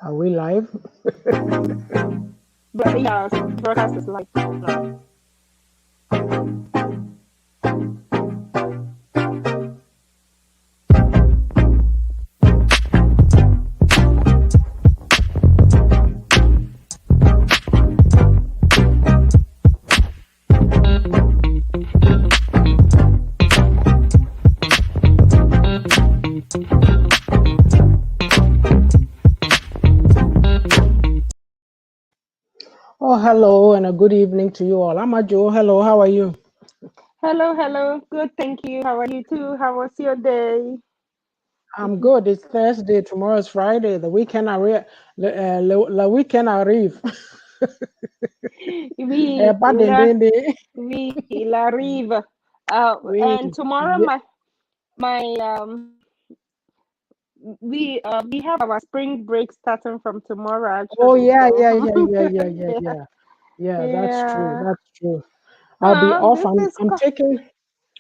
Are we live? But yeah, broadcast is live now. Oh, hello, and a good evening to you all. I'm Joe. Hello, how are you? Hello, hello. Good, thank you. How are you too? How was your day? I'm good. It's Thursday. Tomorrow is Friday. The weekend arrive. Le weekend arrive. We Pas la dende. we la rive. Oui. And tomorrow Yeah. my we have our spring break starting from tomorrow Oh, actually. yeah, So yeah, yeah, yeah, yeah, yeah, yeah, yeah. Yeah, that's true. yeah. That's true. I'll be off. This is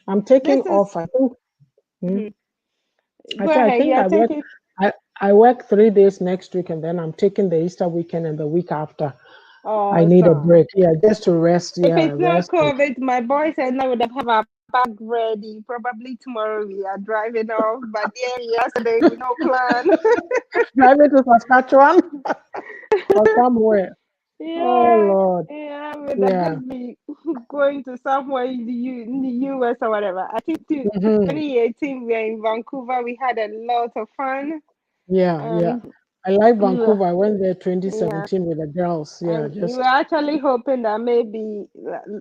I'm taking this is off. I think. Hmm? mhm. I Go say I ahead. think Yeah, I take work. it. I work 3 days next week, and then I'm taking the Easter weekend and the week after. I need a Awesome. break. Yeah, just to rest. If Yeah, it's not rest. COVID, my boys and I would have our bag ready. Probably tomorrow we are driving off, but yeah, yesterday we no plan. Driving to Saskatchewan or somewhere. Oh Yeah, Lord. yeah, we'd have Yeah. just be going to somewhere in the US or whatever. I think Hmm. 2018 we are in Vancouver. We had a lot of fun, Yeah, yeah. and I like we were Vancouver. I went there yeah. 2017 with the girls. Yeah, And we were just actually hoping that maybe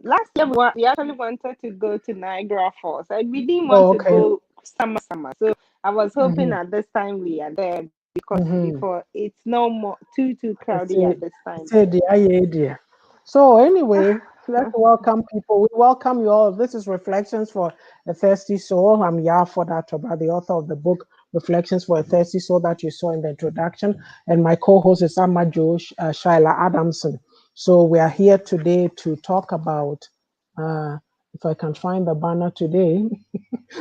last year we actually wanted to go to Niagara Falls, and we didn't want oh to okay. go summer. So I was hoping Hmm. at this time we are there because Hmm. before it's no more too It's crowded a at this time. it's a idea. So anyway, let's welcome people. We welcome you all. This is Reflections for a Thirsty Soul. I'm Yafo Datoba, the author of the book Reflections for a Thirsty Soul that you saw in the introduction. And my co-host is Amajo Shaila Adamson. So we are here today to talk about if I can find the banner today.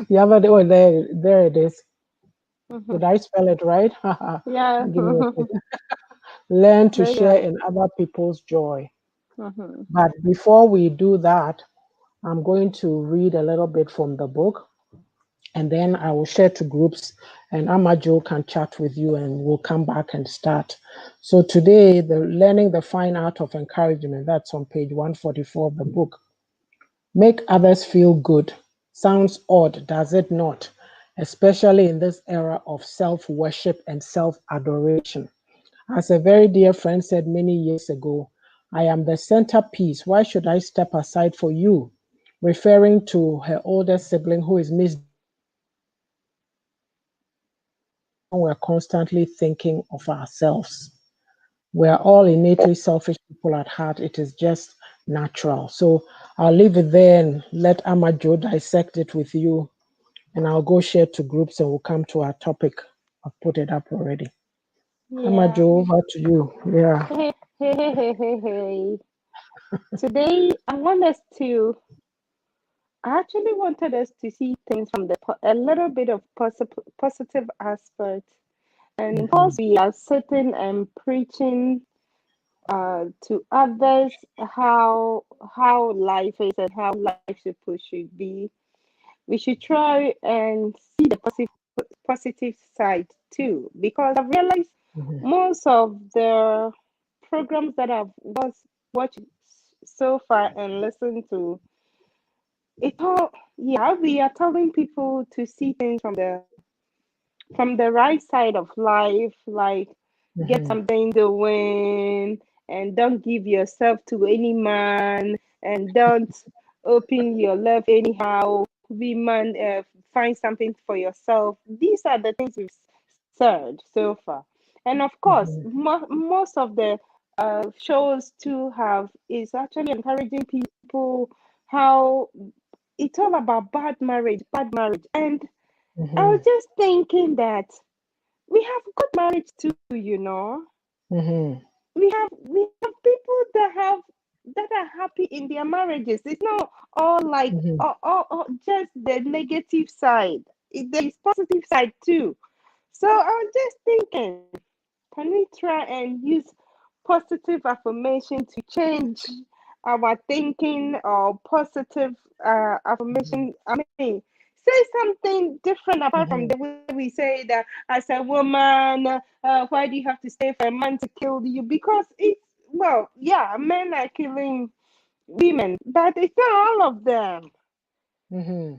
The other day, oh, there it is. Did Mhm. I spell it right? Yeah. Give me a second. Learn to Very share good. in other people's joy. Mhm. But before we do that, I'm going to read a little bit from the book and then I will share to groups and Amajo can chat with you and we'll come back and start. So today, the learning the fine art of encouragement, that's on page 144 of the book. Make others feel good. Sounds odd, does it not? Especially in this era of self-worship and self-adoration. As a very dear friend said many years ago, I am the centerpiece. Why should I step aside for you? Referring to her older sibling who is Miss. We're constantly thinking of ourselves. We're all innately selfish people at heart. It is just natural. So I'll leave it there and let Amajo dissect it with you. And I'll go share to groups and we'll come to our topic. I've put it up already. Yeah. Amajo, over to you. Yeah. Hey. Today I actually wanted us to see things from a little bit of positive aspect. And of Mhm. course, we are sitting and preaching to others how life is and how life should be. We should try and see the positive side too, because I've realized Mhm. most of the programs that I've watched so far and listened to, it all yeah, we are telling people to see things from the right side of life, like get Mhm. something to win and don't give yourself to any man and don't open your love anyhow. Be man, find something for yourself. These are the things we've said so far. And of course, Mhm. most of the shows too have is actually encouraging people how it's all about bad marriage. And I was Mhm. just thinking that we have good marriage too, you know. Mhm. We have people that are happy in their marriages. It's not all like Mhm. all just the negative side. There is positive side too. So I was just thinking, Can we try and use positive affirmation to change our thinking, or positive affirmation? I mean, say something different apart from Mm-hmm. the way we say that as a woman, why do you have to stay for a man to kill you? Because it's, well, yeah, men are killing women, but it's not all of them. Mm-hmm.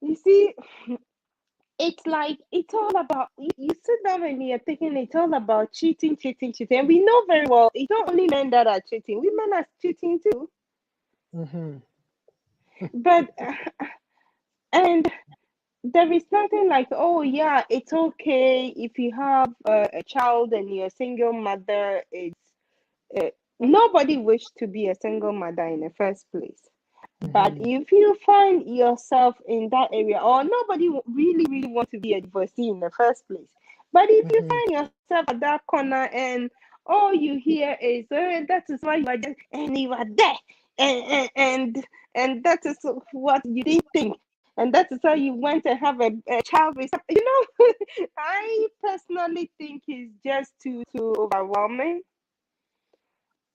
You see, it's like it's all about you sit down and you're thinking it's all about cheating, cheating, cheating. And we know very well it's not only men that are cheating, women are cheating too. Mm-hmm. But and there is nothing like, oh yeah, it's okay if you have a child and you're a single mother. It's uh, nobody wished to be a single mother in the first place. But Mm-hmm. if you find yourself in that area, or nobody really want to be a divorcee in the first place, but if you Mm-hmm. find yourself at that corner and all you hear is, that is why you are just, and you are there, and that is what you didn't think, and that is why you went to have a child with, I personally think it's just too overwhelming.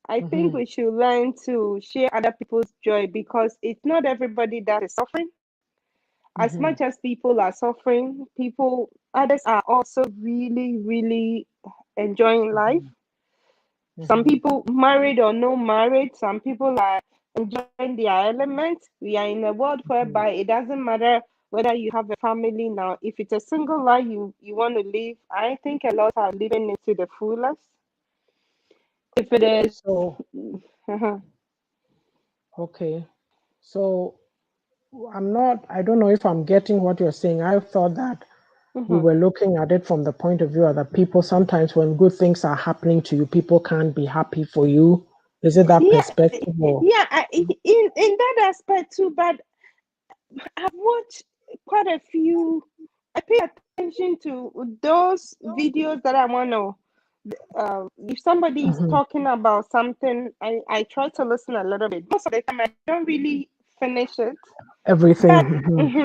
I think Mm-hmm. we should learn to share other people's joy, because it's not everybody that is suffering. As Mm-hmm. much as people are suffering, others are also really enjoying life. Some Mm-hmm. people, married or no married, some people are enjoying their element. We are in a world Mm-hmm. whereby it doesn't matter whether you have a family now. If it's a single life you want to live, I think a lot are living it to the fullest. If it is, So, okay. So I don't know if I'm getting what you're saying. I thought that we mhm. were looking at it from the point of view of the people. Sometimes when good things are happening to you, people can't be happy for you. Is it that Yeah, perspective or? yeah, in that aspect too. But I've watched quite a few. I pay attention to those videos that I want to. If somebody is Mhm. talking about something, I try to listen a little bit. Most of the time, I don't really finish it, Everything? but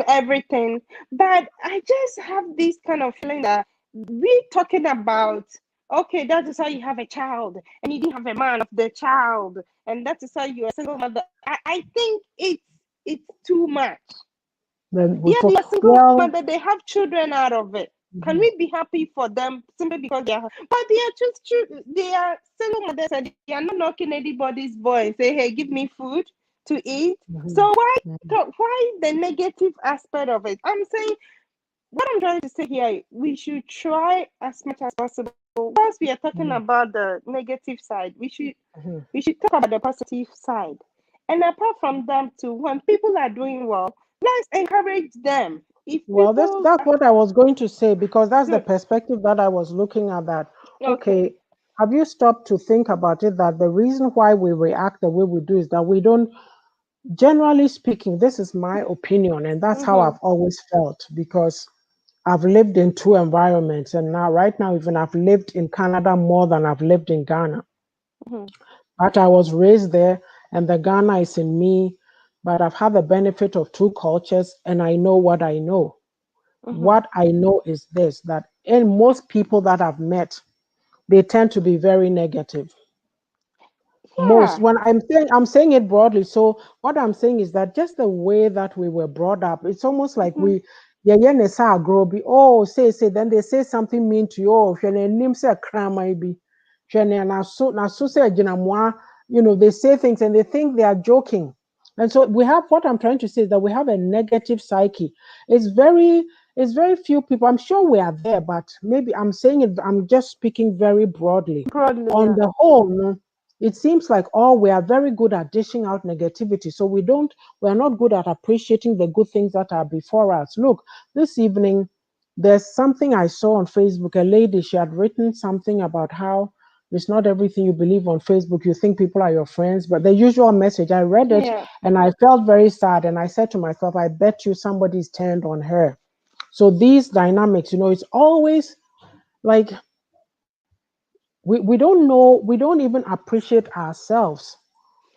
everything. But I just have this kind of feeling that we talking about. Okay, that is how you have a child, and you didn't have a man of the child, and that is how you're a single mother. I think it's too much. Then we Yeah, for they are single well. mother, they have children out of it. Can Mhm. we be happy for them simply because they are, but they are just they are single mothers, and they are not knocking anybody's door and say, hey, give me food to eat. Mhm. So why Mhm. talk, why the negative aspect of it? I'm saying, what I'm trying to say here, we should try as much as possible. Whilst we are talking Mhm. about the negative side, Mhm. we should talk about the positive side. And apart from them too, when people are doing well, let's encourage them. If Well, people that's are what I was going to say because that's the good, perspective that I was looking at. That okay. okay, have you stopped to think about it? That the reason why we react the way we do is that we don't. Generally speaking, this is my opinion, and that's how Mm-hmm, I've always felt because I've lived in two environments, and now, right now, even I've lived in Canada more than I've lived in Ghana. mm-hmm, But I was raised there, and the Ghana is in me. But I've had the benefit of two cultures, and I know what I know. mm-hmm. What I know is this that in most people that I've met, they tend to be very negative. Most Yeah. when I'm saying it broadly. So what I'm saying is that just the way that we were brought up, it's almost like Mm-hmm, we yeah yeah nessa grow be oh say then they say something mean to you oh hwɛ nim say krama bi hwɛ na so say gyinamoa they say things and they think they are joking. And so we have what I'm trying to say is that we have a negative psyche. It's very it's very few people. I'm sure we are there, but maybe I'm just speaking very broadly. broadly, On yeah. the whole, no, it seems like all we are very good at dishing out negativity. So we're not good at appreciating the good things that are before us. Look, this evening, there's something I saw on Facebook. A lady, she had written something about how it's not everything you believe on Facebook. You think people are your friends, but the usual message, I read it Yeah. and I felt very sad. And I said to myself, I bet you somebody's turned on her. So these dynamics, it's always like we don't even appreciate ourselves,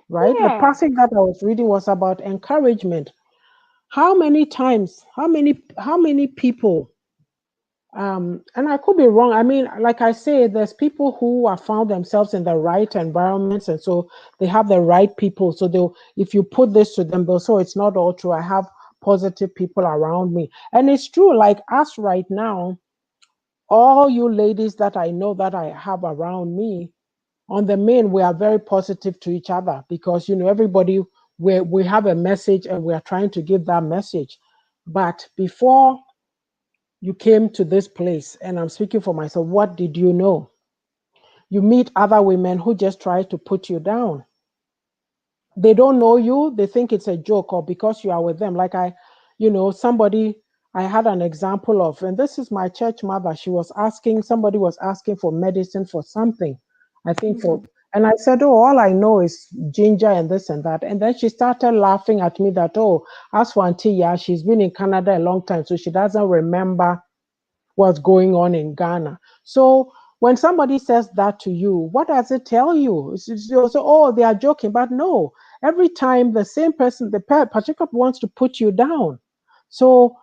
right? The Yeah. passage that I was reading was about encouragement. How many times, how many people And I could be wrong. I mean, like I say, there's people who have found themselves in the right environments, and so they have the right people. So they'll, if you put this to them, they'll say, "Oh, it's not all true. I have positive people around me," and it's true. Like us right now, all you ladies that I know that I have around me, on the main, we are very positive to each other because everybody we have a message and we are trying to give that message. But before you came to this place, and I'm speaking for myself, what did you know? You meet other women who just try to put you down. They don't know you, they think it's a joke, or because you are with them. Like somebody I had an example of, and this is my church mother. Somebody was asking for medicine for something, I think for, and I said, "Oh, all I know is ginger and this and that." And then she started laughing at me that, "Oh, as for Auntie, yeah, she's been in Canada a long time, so she doesn't remember what's going on in Ghana." So when somebody says that to you, what does it tell you? You say, "Oh, they are joking," but no. Every time the same person, the particular wants to put you down. So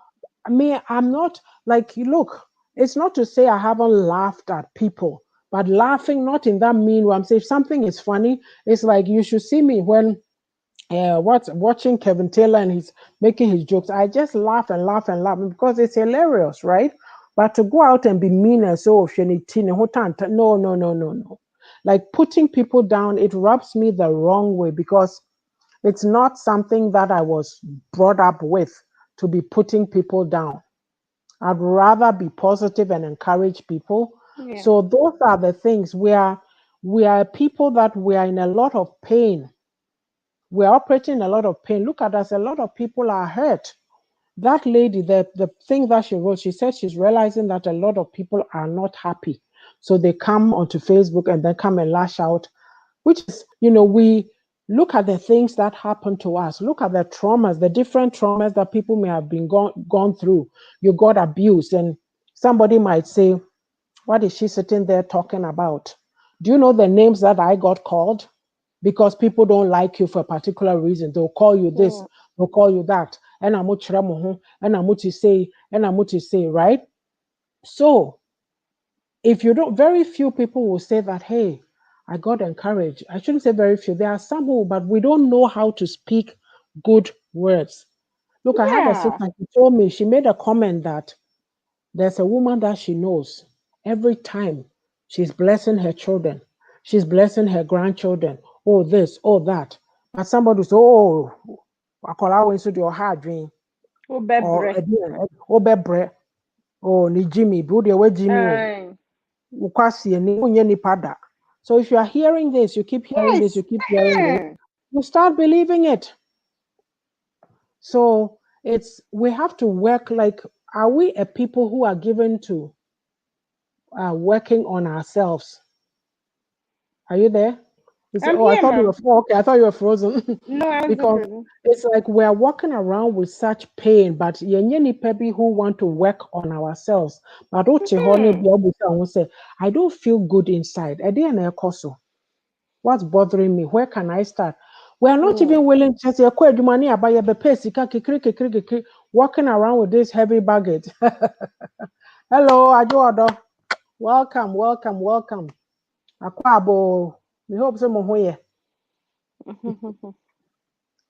I mean, I'm not like, look, it's not to say I haven't laughed at people, but laughing not in that mean way. I'm saying if something is funny, it's like you should see me when watching Kevin Taylor and he's making his jokes. I just laugh and laugh and laugh because it's hilarious, right? But to go out and be mean and so no, no, no, no, no. Like putting people down, it rubs me the wrong way because it's not something that I was brought up with, to be putting people down. I'd rather be positive and encourage people. Yeah. So those are the things we are people that we are in a lot of pain. We're operating in a lot of pain. Look at us, a lot of people are hurt. That lady, the thing that she wrote, she said she's realizing that a lot of people are not happy. So they come onto Facebook and then come and lash out, which is, we look at the things that happen to us. Look at the traumas, the different traumas that people may have been gone through. You got abused, and somebody might say, "What is she sitting there talking about?" Do you know the names that I got called? Because people don't like you for a particular reason. They'll call you this, Yeah. they'll call you that. And I'm to say, right? So if you don't, very few people will say that, "Hey, I got encouraged." I shouldn't say very few. There are some who, but we don't know how to speak good words. Look, I have a Yeah. sister, she told me, she made a comment that there's a woman that she knows. Every time she's blessing her children, she's blessing her grandchildren. Oh, this, oh, that. But somebody says, "Oh, akola we so your hard dream or Obebre. oh, bebre, oh, ni Jimmy, bro, the way Jimmy, oh, Aye. ukwasi, ni unye ni pada." So if you are hearing this, you keep hearing this, you Yes. keep hearing this, Hmm. you start believing it. So we have to work like, are we a people who are given to working on ourselves? Are you there? You say, I'm "Oh, I here, thought you ma'am. were okay, I thought you were frozen." No, I wasn't Because present. it's like we're walking around with such pain, but yenye nipa bi who want to work on ourselves. But Hmm. say, "I don't feel good inside. What's bothering me? Where can I start?" We are not Hmm. even willing to say, walking around with this heavy baggage. Hello, Ajoado. Welcome, welcome, welcome. Akwabo. We hope some more.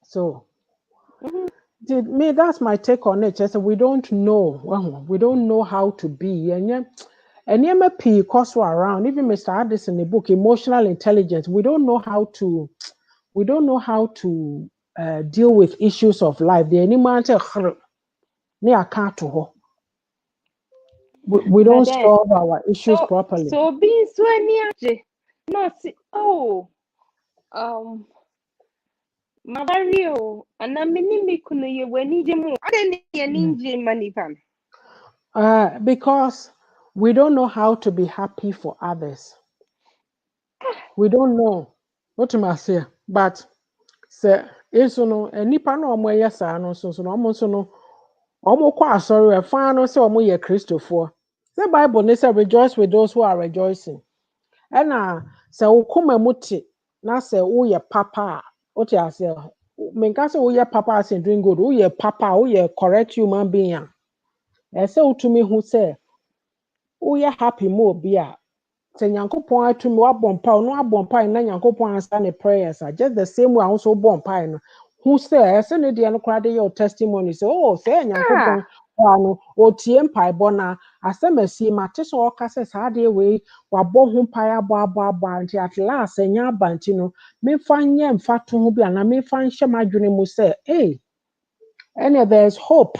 So that's my take on it. I said we don't know. We don't know how to be. And pii so around. Even Mr. Addis in the book, Emotional Intelligence. We don't know how to deal with issues of life. The animal we But don't then, solve our issues so properly. so being so near, no, see, oh, um, Mario, and I'm me kuno ye when you jemu. I didn't ninja money pan. Because we don't know how to be happy for others. We don't know what to say, but sɛ eso no nipa na ɔmo ɛyɛ saa no nso no ɔmo nso no ɔmo kɔ asɔre ɛfan no sɛ ɔmo yɛ kristofoɔ. The Bible ne sɛ rejoice with those who are rejoicing. Ɛna sɛ wo koma mu te na sɛ woyɛ papa a wote ase menka sɛ woyɛ papa as in doing good woyɛ papa a woyɛ correct human being a ɛsɛ wotumi hu sɛ we are happy more be sɛ nyankopɔn atumi wabɔ mpae no abɔ mpae na nyankopɔn answer ne prayers just the same way I also bɔ mpae no who say ɛsɛ ne deɛ no koraa de yɛ testimony sɛ sɛ nyankopɔn no otie mpaebɔ na asɛm asi mate sɛ ɔka sɛ saa adeɛ wei wabɔ ho mpae abɔ nti at last ɛnyɛ aba nti no memfa nyɛ mfa to ho bi anaa memfa nhyɛ m'adwene mu sɛ ɛnɛ there is hope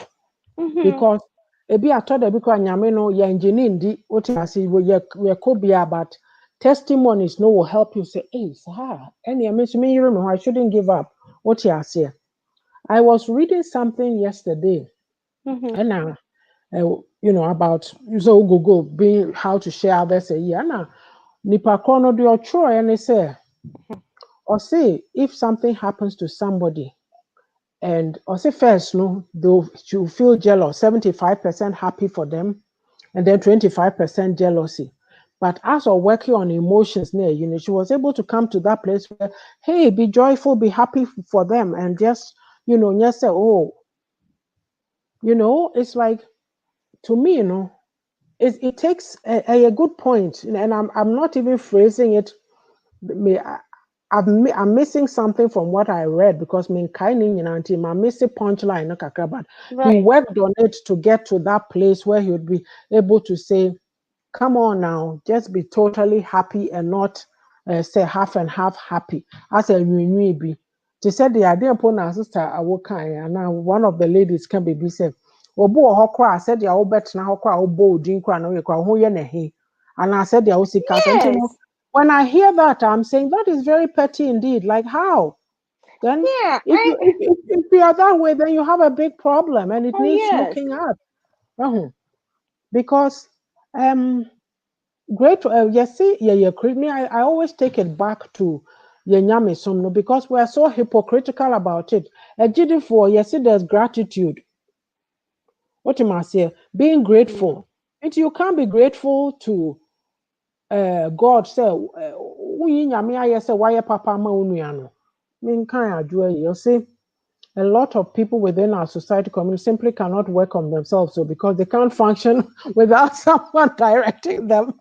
because ebi atɔ da bi kɔ nyame no yɛ engineer ndi wote ase yɛ kobia but testimonies no will help you say saa ɛnea me so me yere me ho I shouldn't give up wote ase I was reading something yesterday and about so go being how to share others a year na nipa kɔ no de ɔtwerɛ ɛne sɛ or say if something happens to somebody and also first, no, though you feel jealous, 75% happy for them, and then 25% jealousy. But as we're working on emotions, she was able to come to that place where, hey, be joyful, be happy for them, and just, just say, it's like, to me, it takes a good point, and I'm not even phrasing it. I'm missing something from what I read because I'm missing punchline, but he worked on it to get to that place where he would be able to say, come on now, just be totally happy and not say half and half happy. As a be. She said the idea upon our sister Awokai, and now one of the ladies can be said, Obo Hokra said the Obet na Hokra Obo drink no who ye and I said the Osika. When I hear that, I'm saying that is very petty indeed. Like how? Then if you are that way, then you have a big problem and it needs looking at. Because great yes, see, me, I always take it back to Yenyame because we are so hypocritical about it. For yes, there's gratitude. What you must say, being grateful. And you can't be grateful to God say nyame ayɛ sɛ wayɛ papa ma onua no menkan adwoa yi you see a lot of people within our society community simply cannot work on themselves so because they can't function without someone directing them.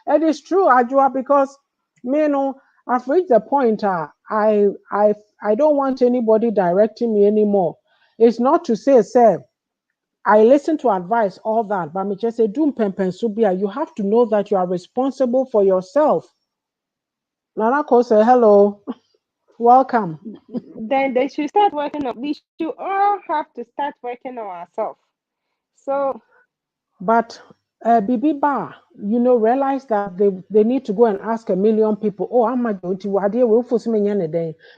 And it's true adwoa because I've reached the point I don't want anybody directing me anymore. It's not to say I listen to advice, all that, but me just say, you have to know that you are responsible for yourself. Nana Ko say, hello, welcome. Then they should start working on, we should all have to start working on ourselves. So, but Bibi Ba, realize that they need to go and ask 1 million people, I'm not going to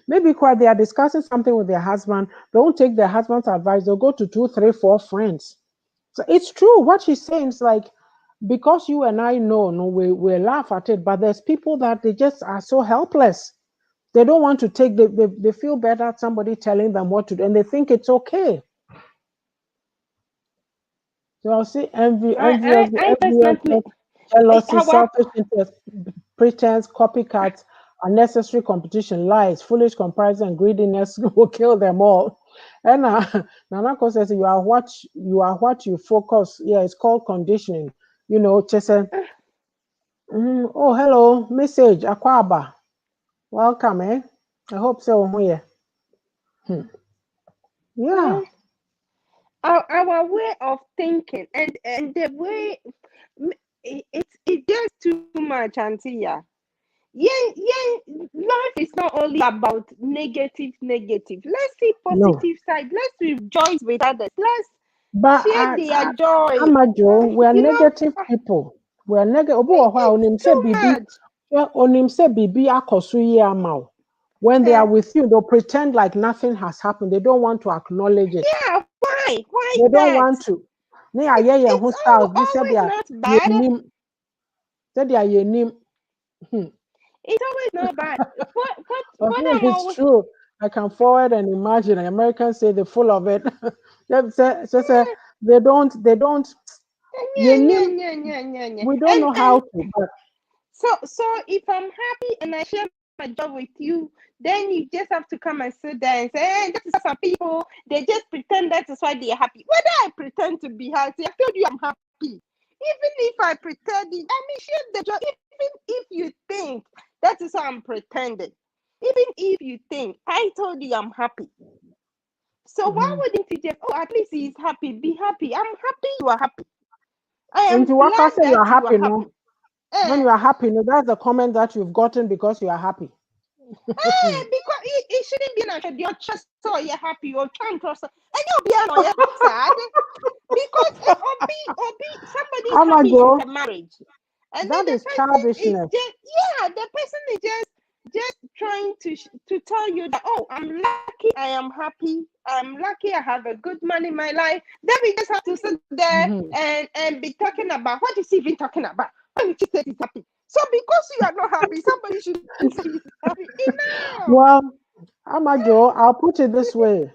maybe they are discussing something with their husband, they won't take their husband's advice, they'll go to 2, 3, 4 friends. So it's true what she's saying is like, because you and I know, we laugh at it, but there's people that they just are so helpless. They don't want to take, they feel better at somebody telling them what to do, and they think it's okay. So I'll see envy, jealousy, selfish interest, pretense, copycats, unnecessary competition, lies, foolish comparison, greediness will kill them all. And Nanako says you are what you focus. Yeah, it's called conditioning. Just say, oh hello, message Akwaba. Welcome, I hope so. Yeah. Yeah. Our way of thinking and the way it's just too much, Auntie. Yeah, life is not only about negative. Let's see positive side. Let's rejoice with others. Let's share their joy. Amajo, we are negative people. We are negative. When they are with you, they'll pretend like nothing has happened. They don't want to acknowledge it. Yeah, why? They don't want to. It's always not bad. It's always not bad. What it's true. I can forward and imagine. Americans say they're full of it. They don't. We don't know how to. But so if I'm happy and I share my job with you, then you just have to come and sit there and say, hey, this is some people, they just pretend that is why they're happy. Whether I pretend to be happy, I told you I'm happy. Even if I pretend it, I mean, share the joy. Even if you think that is how I'm pretending, even if you think I told you I'm happy, so why wouldn't you just, oh, at least he's happy, be happy. I'm happy you are happy. I And am you walk out glad say you that are you are happy, happy. no? When you are happy, no, that's the comment that you've gotten because you are happy. Because it shouldn't be an you're just so you're happy or trying to, and you'll be annoyed, sad. Because somebody is happy in Amajo, the marriage, and then that the is person is childishness. just, yeah, the person is just trying to tell you that, oh, I'm lucky, I am happy, I'm lucky, I have a good man in my life. Then we just have to sit there and be talking about what is he even talking about when she said he's happy. So because you are not happy, somebody should say he's happy. Enough. Well, Amajo, I'll put it this way.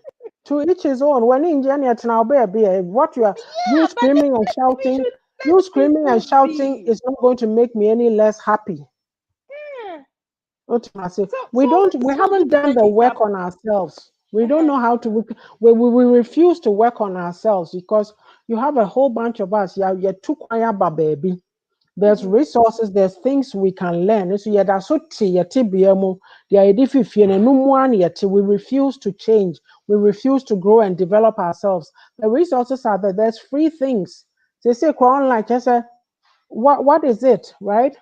To each his own. When in Janet now, baby, what you Yeah, but screaming and then we shouting, should you let screaming and people shouting be. is not going to make me any less happy. Yeah. Ultimately, So we let's haven't done the everybody work happy. on ourselves. We don't know how to, we refuse to work on ourselves because you have a whole bunch of us. You're too quiet, baby. There's resources, there's things we can learn. So yeah, that's what the idea we refuse to change, we refuse to grow and develop ourselves. The resources are there, there's free things. They say like I said, what is it, right?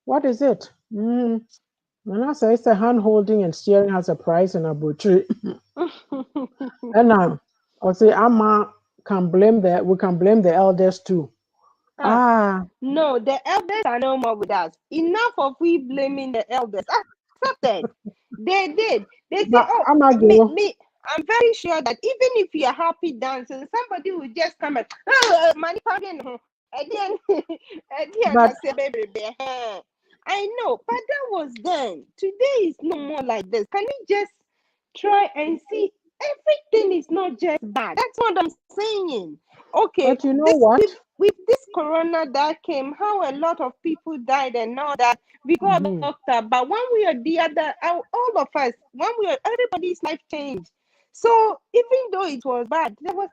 What is it? And I say it's a hand holding and steering has a price in a butchery. And now I'll say Amma can blame we can blame the elders too. Ah, Ah, no, the elders are no more with us. Enough of we blaming the elders. Accepted. They did. They say, but oh, Amma go. me. I'm very sure that even if you're happy dancing, somebody will just come and, oh, money again. Again, again, I But say, baby, I know, but that was then. Today is no more like this. Can we just try and see? Everything is not just bad. That's what I'm saying. Okay, you know what? with this corona that came, how a lot of people died and all that, we got Mhm, doctor, but one way or the other, all of us, one way or everybody's life changed. So even though it was bad, there was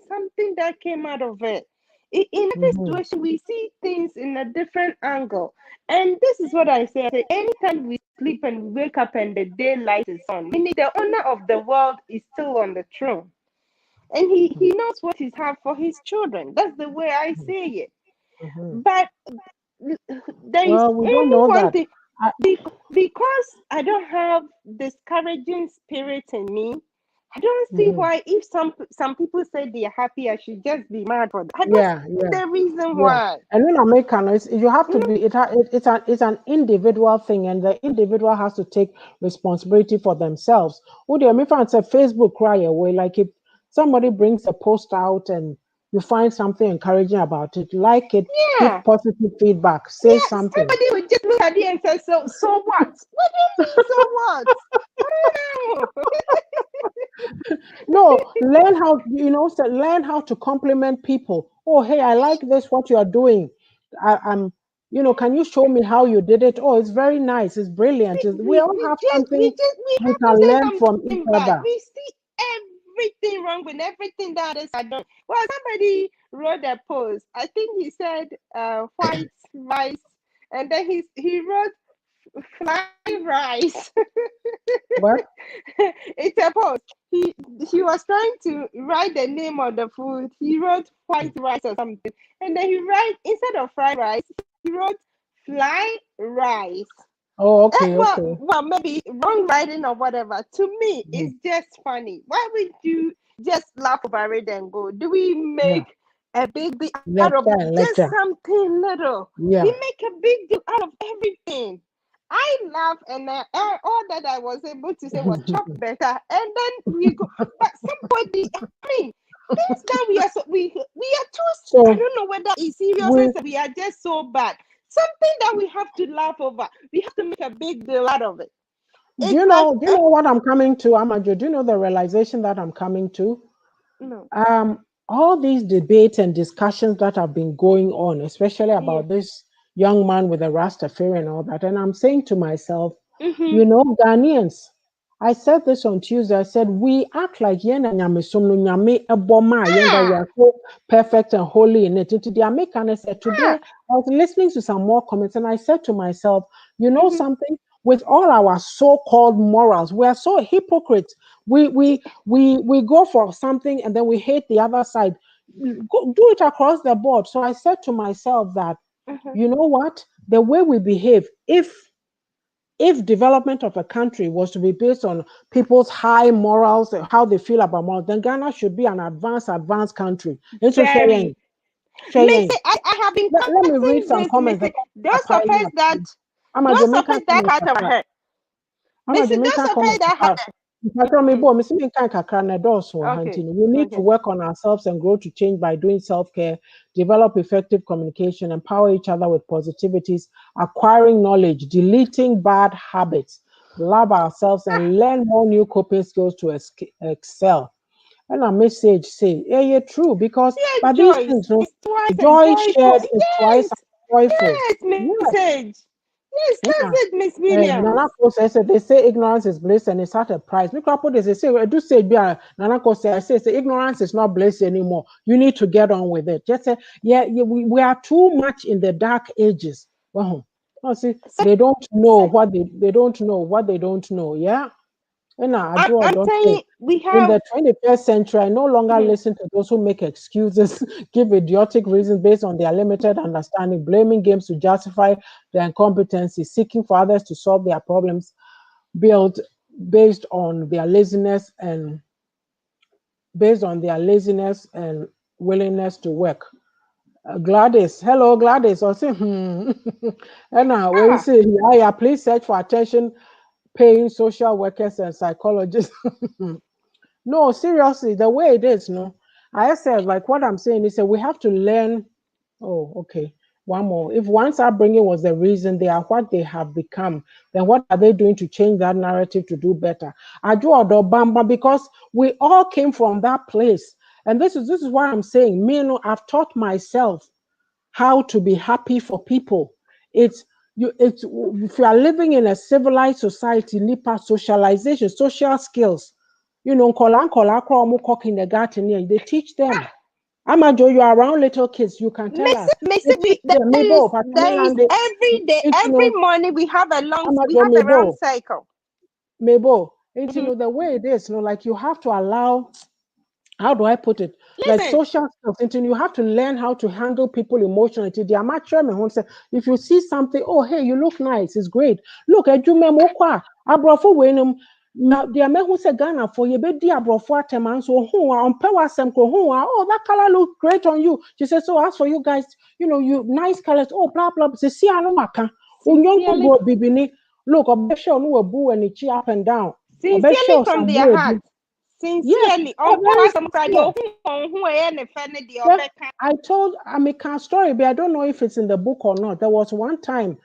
something that came out of it. In every mhm, situation, we see things in a different angle. And this is what I say. Anytime we sleep and wake up and the daylight is on, meaning the owner of the world is still on the throne. And he knows what he's have for his children. That's the way I see it. mhm. But there is Well, we don't only know one that. thing. I, Because I don't have discouraging spirit in me, I don't see mhm. why if some people say they're happy, I should just be mad for that. I don't Yeah, see yeah. the reason Yeah, why. and in America, no, you have to be. It's an individual thing, and the individual has to take responsibility for themselves. Would you if I say Facebook cry away? Like if somebody brings a post out and you find something encouraging about it, like it, give Yeah, positive feedback, say yeah. something. Somebody would just look at it and say, so what? What do you mean, so what? Oh, No, learn how learn how to compliment people. Oh, hey, I like this what you are doing. I'm can you show me how you did it? Oh, it's very nice, it's brilliant. We all have something we we have to can say learn from each something bad. other. We see everything wrong with everything that is done. Well, somebody wrote a post. I think he said white rice, and then he wrote fly rice. What? It's a post. He was trying to write the name of the food. He wrote white rice or something, and then he write instead of fried rice, he wrote fly rice. Oh, okay, okay. Well, maybe wrong writing or whatever. To me, Mhm. it's just funny. Why would you just laugh over it and go? Do we Yeah. make a big deal out of Lecture and just lecture. something little? We Yeah. make a big deal out of everything. I laugh, and all that I was able to say was chop better, and then we go. But somebody, I mean, things that we are too. I So don't know whether it's seriousness we or we are just so bad. Something that we have to laugh over. We have to make a big deal out of it. do It's you like know do you know what I'm coming to, Amajo? Do you know the realization that I'm coming to? no, All these debates and discussions that have been going on, especially yeah, about this young man with a Rastafari and all that, and I'm saying to myself, mm-hmm, Ghanaians, I said this on Tuesday. I said we act like yen and nyame no nyame eboma yen that we Ah, are so perfect and holy in it. Into the American, I said today ah. I was listening to some more comments and I said to myself, you know Mm-hmm. something? With all our so-called morals, we are so hypocrites. We go for something and then we hate the other side. Do it across the board. So I said to myself that, Uh-huh. you know what? The way we behave, if development of a country was to be based on people's high morals, how they feel about morals, then Ghana should be an advanced country. And so Very. Shane, I have been let me read commenting some this, comments. Missy. Those of us that I'm a those of Jamaican us that comment. had our hair. Ama Missy, Jamaican those of us comment that kakra. had. Mpatwa me Mm-hmm. bo, me me kan kakra na dɔɔso wɔ ha Okay. nti no, we need to Okay. work on ourselves and grow to change by doing self-care, develop effective communication, empower each other with positivities, acquiring knowledge, deleting bad habits, love ourselves, Ah, and learn more new coping skills to excel. And our message say, yeah, yeah, true, because yeah, but these Joyce. things, no, It's twice a joy joyful. shared is twice Yes. as joyful. Yes, Yes. message. Yes, that's Yeah. it, Miss Williams. Nana Ko says they say ignorance is bliss and it's at a price. Me crap they say I do say Nana Ko say I say ignorance is not bliss anymore. You need to get on with it. Just say we are too much in the dark ages. Well, see So, they don't know what they don't know what they don't know. Yeah. And I do or I'm don't say saying we in have. the 21st century, I no longer Mhm. listen to those who make excuses, give idiotic reasons based on their limited understanding, blaming games to justify their incompetency, seeking for others to solve their problems, built based on their laziness and willingness to work. Gladys, hello Gladys. I say, and we Ah, say, yeah, please search for attention paying social workers and psychologists. No, seriously, the way it is, no. I said, like what I'm saying is that we have to learn. Oh, okay. One more. If one's upbringing was the reason they are what they have become, then what are they doing to change that narrative to do better? I do Bamba because we all came from that place. And this is what I'm saying. Me, no, I've taught myself how to be happy for people. It's if you are living in a civilized society, NIPA socialization, social skills. You know, kindergarten here, they teach them. Amajo, you are around little kids, you can tell us. They Missy, teach them, Mabo, there is every day, you every know, morning we Amajo, have a round Mabo, cycle. Mabo. You Mhm. know, the way it is, you know, like you have to allow, how do I put it? Like Listen, social skills, until you have to learn how to handle people emotionally. Until the amateur me who say, if you see something, oh hey, you look nice, it's great. Look, edume mokwa, abrofo wenum. Now the ame who say Ghana for you be di abrofo ateman so who on power sem who oh that color look great on you. She says, so as for you guys, you know, you nice colors, oh blah blah. Say see anu maka. Unyonko sincerely, bro bibini. Look, obesho no webu and chi up and down. sincerely Obesho from some their heart, way. Yes, sincerely. they're On very power some Friday, sincere. who any funny the Yeah, other I mean, can story, but I don't know if it's in the book or not. There was one time,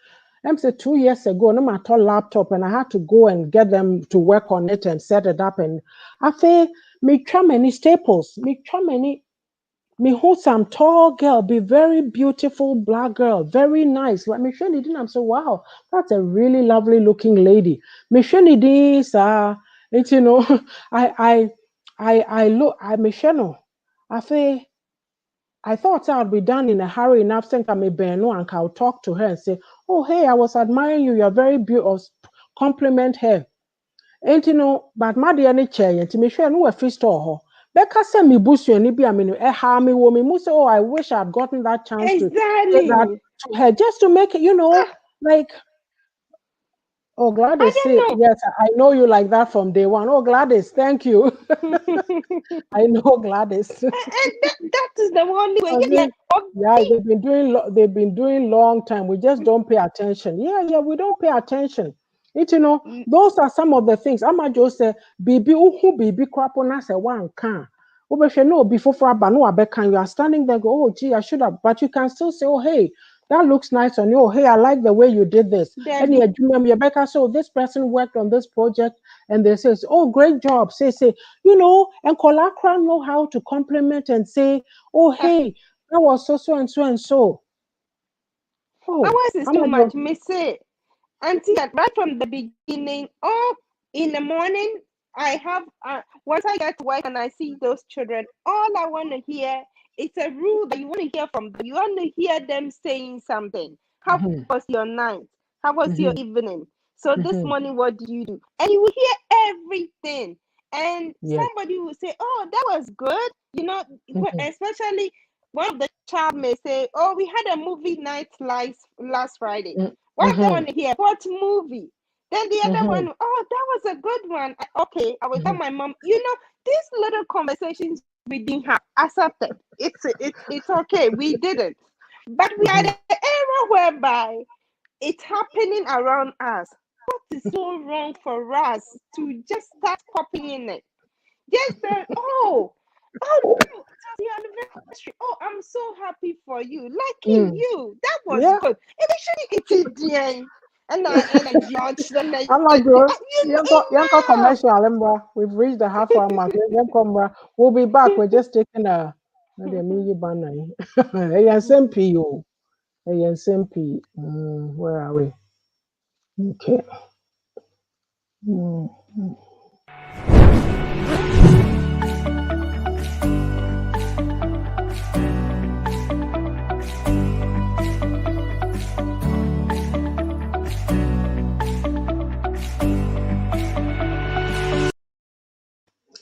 I'm say 2 years ago, no matter laptop, and I had to go and get them to work on it and set it up. And I say, me try many staples, me try many, me who some tall girl, be very beautiful black girl, very nice. Like me sure didn't. I'm so wow, that's a really lovely looking lady. Me sure this, it's you know, I, I look, I me sure no. I say. I thought I'd be done in a hurry enough. Think I may no and I'll talk to her and say, "Oh, hey, I was admiring you. You're very beautiful." Compliment her. Ain't you know? But my dear, any chair, and to me sure no a free store. Ho. Becca send me boost you and be a minute. How me woman must say, "Oh, I wish I'd gotten that chance to say that exactly. to her just to make it, you know, Ah, like." Oh, I Gladys, say don't yes. I know you like that from day one. Oh, Gladys, thank you. know. I know Gladys. And that is the only way. I Yeah, mean, yeah, they've been doing long time. We just don't pay attention. Yeah, yeah, we don't pay attention. It you know, yeah. those are some of the things. I'ma just say, "Bibi uhu bibi krapo na say one can." Obeshe no before for no abekan. You are standing there, go, oh gee, I should have, but you can still say, oh hey, that looks nice on you. Oh hey, I like the way you did this. And Debbie. yeah, Rebecca, so this person worked on this project, and they says, oh great job. Say, you know, and Kolakra know how to compliment and say, oh Ah, hey, that was so and so and so. Oh, ours is I'm too a much. joke. Me say, auntie, right from the beginning. Oh. in the morning, I have once I get to work and I see those children, all I want to hear, it's a rule that you want to hear from them. You want to hear them saying something. How Mhm. was your night? How was your Mhm. evening? So this Mhm. morning, what did you do? And you will hear everything. And Yes. somebody will say, "Oh, that was good." Mhm. Especially one of the child may say, "Oh, we had a movie night last Friday." What they Mhm. want to hear? What movie? Then the other Mhm. one, "Oh, that was a good one." Okay, I will tell Mhm. my mom, these little conversations we didn't have accepted. It's okay. We didn't. But we are Mhm. the era whereby it's happening around us. What is so wrong for us to just start popping in it? Just oh, it was your anniversary. Oh, I'm so happy for you. Lucky Mm. you. That was Yeah. good. Eventually, it's in and I judge them. I'm not sure. Yanko Enough. commercial, Embra. We've reached the half hour mark. Yanko, Embra. We'll be back. We're just taking a. Maybe a mini banner. Hey, and SMP, you. Hey, and SMP. Where are we? Okay. Mm.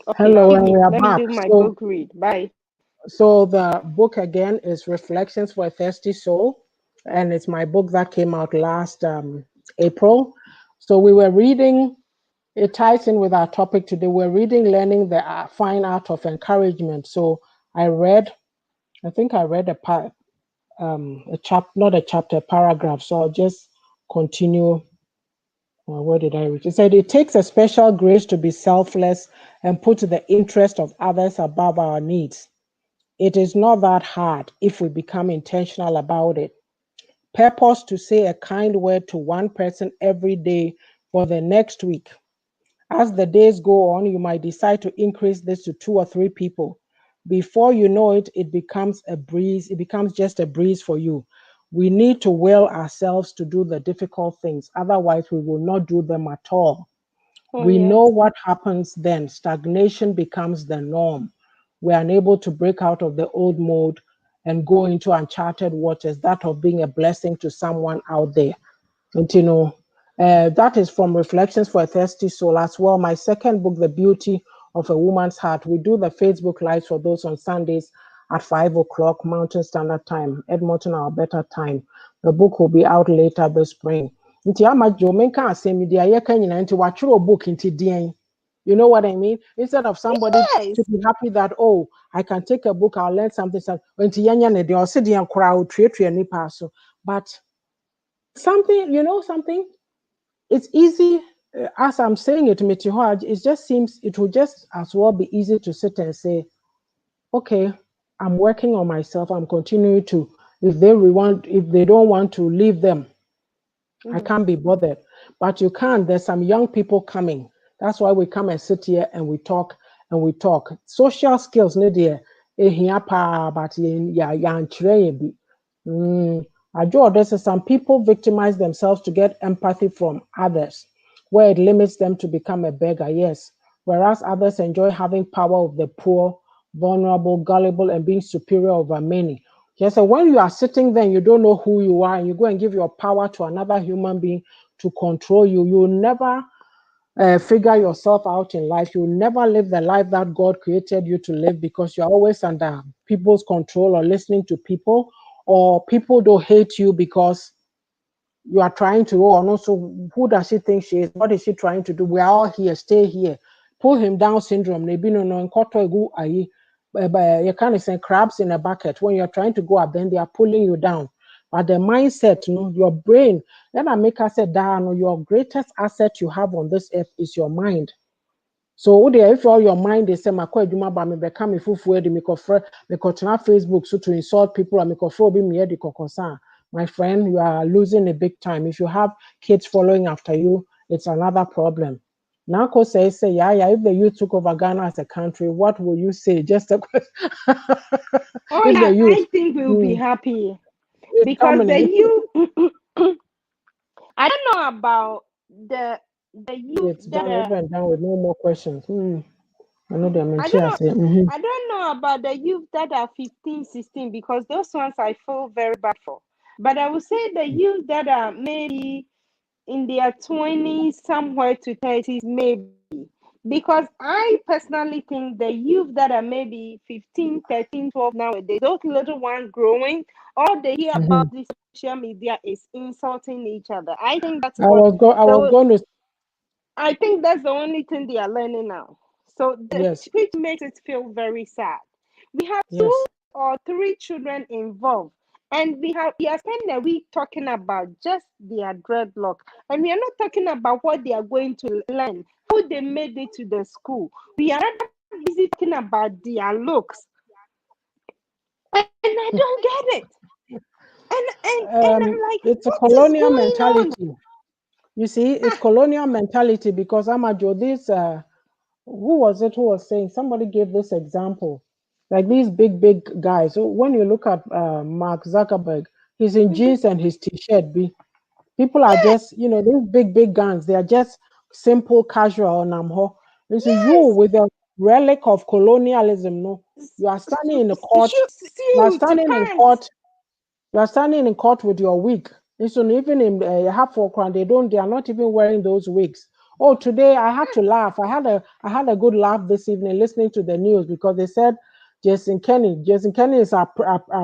Okay, Hello, leave and me. we are Let me back. do my book read. Bye. So the book again is Reflections for a Thirsty Soul, and it's my book that came out last April. So we were reading. It ties in with our topic today. We're reading Learning the Fine Art of Encouragement. So I think I read not a chapter, a paragraph. So I'll just continue. Where did I reach? It said it takes a special grace to be selfless and put the interest of others above our needs. It is not that hard if we become intentional about it. Purpose to say a kind word to one person every day for the next week. As the days go on, you might decide to increase this to 2 or 3 people. Before you know it, it becomes a breeze. It becomes just a breeze for you. We need to will ourselves to do the difficult things. Otherwise, we will not do them at all. Oh We yes. know what happens then. Stagnation becomes the norm. We're unable to break out of the old mode and go into uncharted waters, that of being a blessing to someone out there. And that is from Reflections for a Thirsty Soul as well. My second book, The Beauty of a Woman's Heart. We do the Facebook Lives for those on Sundays at 5 o'clock Mountain Standard Time, Edmonton, our better time. The book will be out later this spring. Nti ama Joe, menka asɛm yi deɛ yɛka nyinaa nti watwerɛ book nti deɛn. You know what I mean? Instead of somebody to Yes. be happy that, oh, I can take a book, I'll learn something. Nti yɛnyɛ ne deɛ ɔse deɛ koraa otuatua nipa so. But something, something, it's easy. As I'm saying it, Metihoaj, it just seems it will just as well be easy to sit and say, okay, I'm working on myself. I'm continuing to. If they don't want to leave them, I Mm-hmm. can't be bothered. But you can't. There's some young people coming. That's why we come and sit here and we talk and we talk. Social skills, ne dear, ehia pa, but ya bi. I draw this as some people victimize themselves to get empathy from others, where it limits them to become a beggar, yes. Whereas others enjoy having power of the poor, vulnerable, gullible, and being superior over many. Yes, so when you are sitting there and you don't know who you are, and you go and give your power to another human being to control you, you'll never figure yourself out in life. You'll never live the life that God created you to live because you're always under people's control or listening to people, or people don't hate you because you are trying to, oh, no, so who does she think she is? What is she trying to do? We're all here, stay here. Pull him down syndrome. Maybe no, you can't say crabs in a bucket. When you're trying to go up, then they are pulling you down. But the mindset, your brain, then I make us say, down, your greatest asset you have on this earth is your mind. So if all your mind is say makɔ adwuma ba me bɛka me fufuo de mekɔfrɛ mekɔtena Facebook so to insult people and mekɔfrɛ obi meyɛ de kɔkɔsa my friend, you are losing a big time. If you have kids following after you, it's another problem. Nako says, say, yeah, if the youth took over Ghana as a country, what will you say? Just a question. Oh If the yeah, youth, I think we'll be happy because the Dominic, you. I don't know about the the youth It's that done, are, over and done with no more questions. I know them. I don't know, I don't know about the youth that are 15, 16, because those ones I feel very bad for. But I would say the youth that are maybe in their 20s, somewhere to 30s, maybe. Because I personally think the youth that are maybe 15, 13, 12 nowadays, those little ones growing, all they hear about this social media is insulting each other. I think that's what I was the going to. I think that's the only thing they are learning now. So Yes, which makes it feel very sad. We have two yes. or three children involved, and we are spending a week talking about just their dreadlock, and we are not talking about what they are going to learn, how they made it to the school. We are rather busy talking about their looks, and I don't get it. And I'm like, It's a what is colonial going on? mentality. You see, it's colonial mentality because Amajo, this who was it who was saying, somebody gave this example, like these big guys. So when you look at Mark Zuckerberg, he's in Mhm. jeans and his t-shirt. People are just, these big guns. They are just simple, casual. Namho. Listen, you Yes, with the relic of colonialism, no, you are standing in the court. You are suit, standing in pants. court you are standing in court with your wig. Listen, even in half for crown, they are not even wearing those wigs. Oh, today I had to laugh. I had a good laugh this evening listening to the news because they said Jason Kenny is our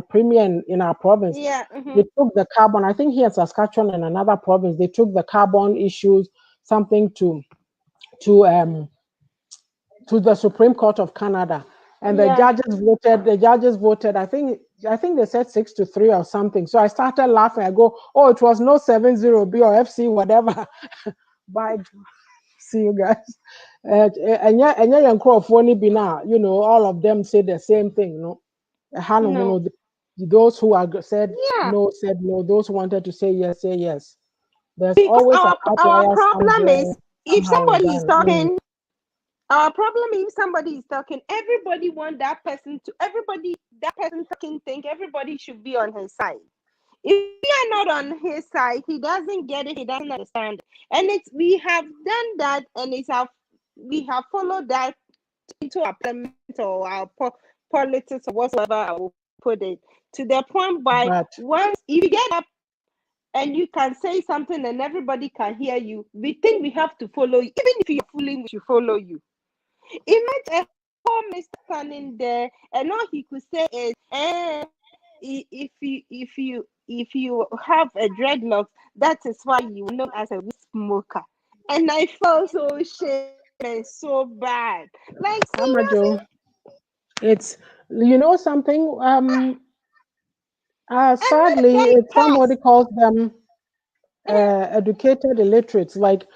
premier in our province. Yeah. They took the carbon. I think here in Saskatchewan and another province, they took the carbon issues something to um to the Supreme Court of Canada, and the Yeah. judges voted. The judges voted. I think they said 6-3 or something. So I started laughing. I go, oh, it was no 7-0 B or FC whatever. Bye. See you guys. And yeah, funny be now. All of them say the same thing. No. Those who Yeah. said no. Those who wanted to say yes, say yes. There's Because always an our outlier problem somewhere, is if somehow in somebody is that. talking, our problem is if somebody is talking, everybody want that person to everybody that person talking think everybody should be on his side. If we are not on his side, he doesn't get it, he doesn't understand. And it's we have done that and we have followed that into our parliament or our politics or whatsoever I will put it, to the point by But once if you get up and you can say something and everybody can hear you, we think we have to follow you. Even if you're fooling, we should follow you. Imagine a poor Mr. standing there and all he could say is, if you have a dreadlock, that is why you are known as a weed smoker. And I felt so shame and so bad. Like seriously? Amajo, it's something. And let Sadly, them it's somebody pause. calls them educated illiterates. Like,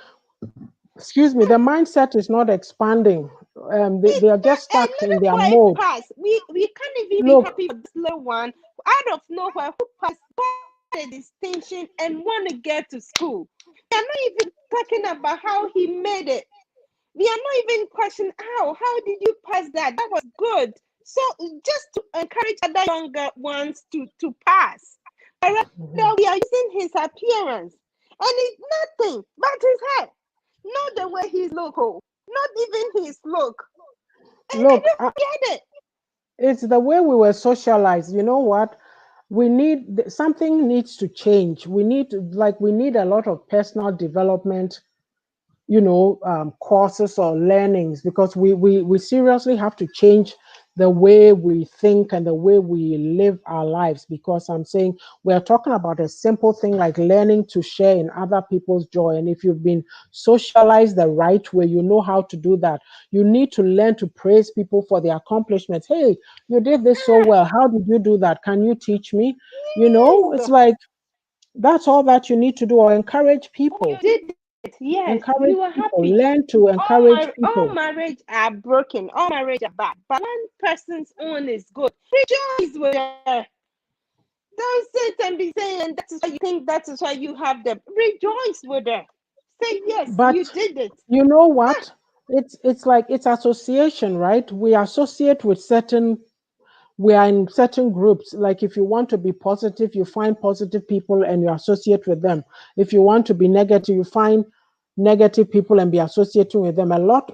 excuse me, the mindset is not expanding. They are just And stuck in even their for it mode. pass, we can't even be Look, happy for this little one out of nowhere who passed the distinction and want to get to school. We are not even talking about how he made it. We are not even questioning how did you pass that? That was good. So just to encourage other younger ones to pass. But rather we are using his appearance. And it's nothing but his hair. Not the way he's local. Not even his look. And I look, don't get it. it's the way we were socialized. You know what? Something needs to change. We need a lot of personal development courses or learnings because we seriously have to change the way we think and the way we live our lives because I'm saying we're talking about a simple thing like learning to share in other people's joy. And if you've been socialized the right way, you know how to do that. You need to learn to praise people for their accomplishments. Hey, you did this so well. How did you do that? Can you teach me? It's Yes. like that's all that you need to do, or encourage You people. did it. Yes. Encourage You were people. happy. Learn to encourage All people. marriage are broken. All marriage are bad. But one person's own is good. Rejoice with her. Don't sit and be saying that is why you think that is why you have them. Rejoice with her. Say yes, But you did it. you know what? It's like it's association, right? We associate with we are in certain groups. Like if you want to be positive, you find positive people and you associate with them. If you want to be negative, you find negative people and be associating with them. A lot,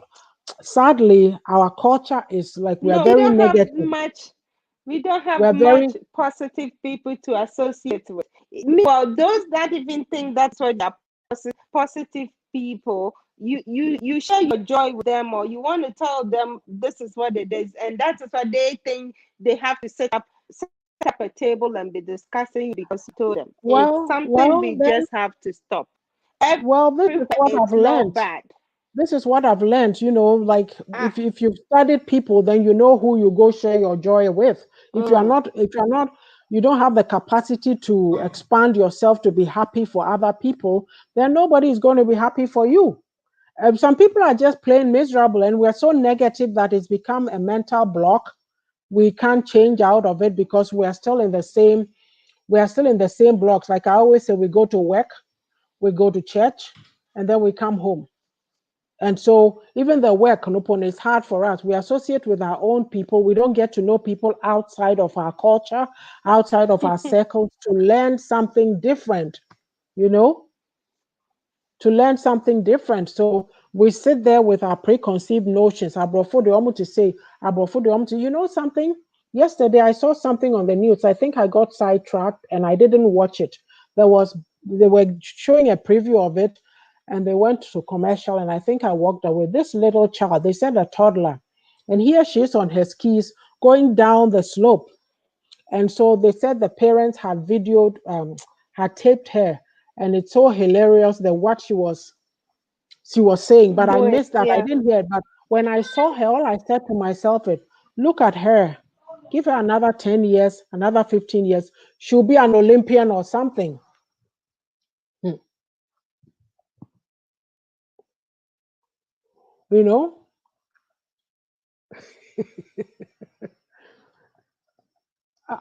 sadly, our culture is like we're No, we very don't have negative. much. We don't have We're very, much positive people to associate with. Well, those that even think that's what they're positive people, you share your joy with them, or you want to tell them this is what it is, and that is what they think they have to set up a table and be discussing because you told them. It's something we then, just have to stop. this is Everywhere what I've it's not learned. bad. This is what I've learned, like Ah, if you've studied people, then you know who you go share your joy with. mm. If you're not, you don't have the capacity to expand yourself to be happy for other people, then nobody is going to be happy for you. Some people are just plain miserable, and we're so negative that it's become a mental block. We can't change out of it because we are still in the same blocks. Like I always say, we go to work, we go to church, and then we come home. And so even the work, Nupon, is hard for us. We associate with our own people. We don't get to know people outside of our culture, outside of our circles to learn something different, you know, to learn something different. So we sit there with our preconceived notions. To say, you know something? Yesterday I saw something on the news. I think I got sidetracked and I didn't watch it. They were showing a preview of it and they went to commercial and I think I walked away. This little child, they said a toddler, and here she is on her skis going down the slope. And so they said the parents had videoed, had taped her, and it's so hilarious that what she was saying. But I Do it, missed that. I yeah. didn't hear it. But when I saw her, all I said to myself is, "Look at her. Give her another 10 years, another 15 years. She'll be an Olympian or something." Hmm. You know,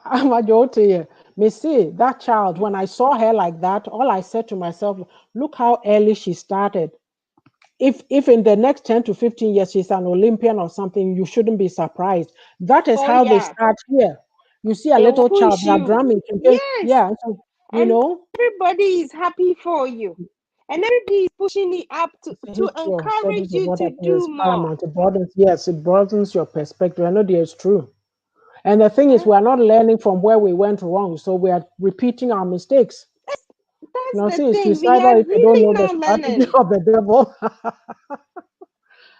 I'm a joke to you. Me see that child. When I saw her like that, all I said to myself, "Look how early she started." If in the next 10 to 15 years she's an Olympian or something, you shouldn't be surprised. That is Oh how they yeah, start here. You see a they will little child, push they are you. drumming. Yes, Yeah, so, and everybody is happy for you, and everybody is pushing it up to history of encourage studies of you what to happened do is more. paramount. It broadens, yes, it broadens your perspective. I know that it's true. And the thing is, Huh? we are not learning from where we went wrong, so we are repeating our mistakes. That's the See, it's thing. We suicidal are if you don't really know the not strategy learning. of the devil.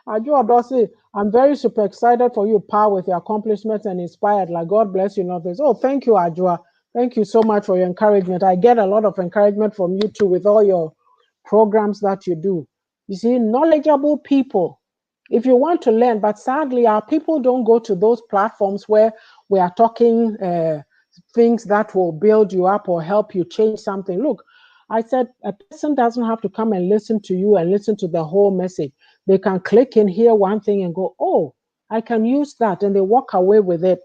Ajo Adosi, I'm very super excited for you, Pa, with your accomplishments and inspired. Like, God bless you, nothing. Oh, thank you, Ajua. Thank you so much for your encouragement. I get a lot of encouragement from you too with all your programs that you do. You see, knowledgeable people, if you want to learn, but sadly, our people don't go to those platforms where we are talking things that will build you up or help you change something. Look, I said a person doesn't have to come and listen to you and listen to the whole message. They can click in, hear one thing, and go, "Oh, I can use that," and they walk away with it,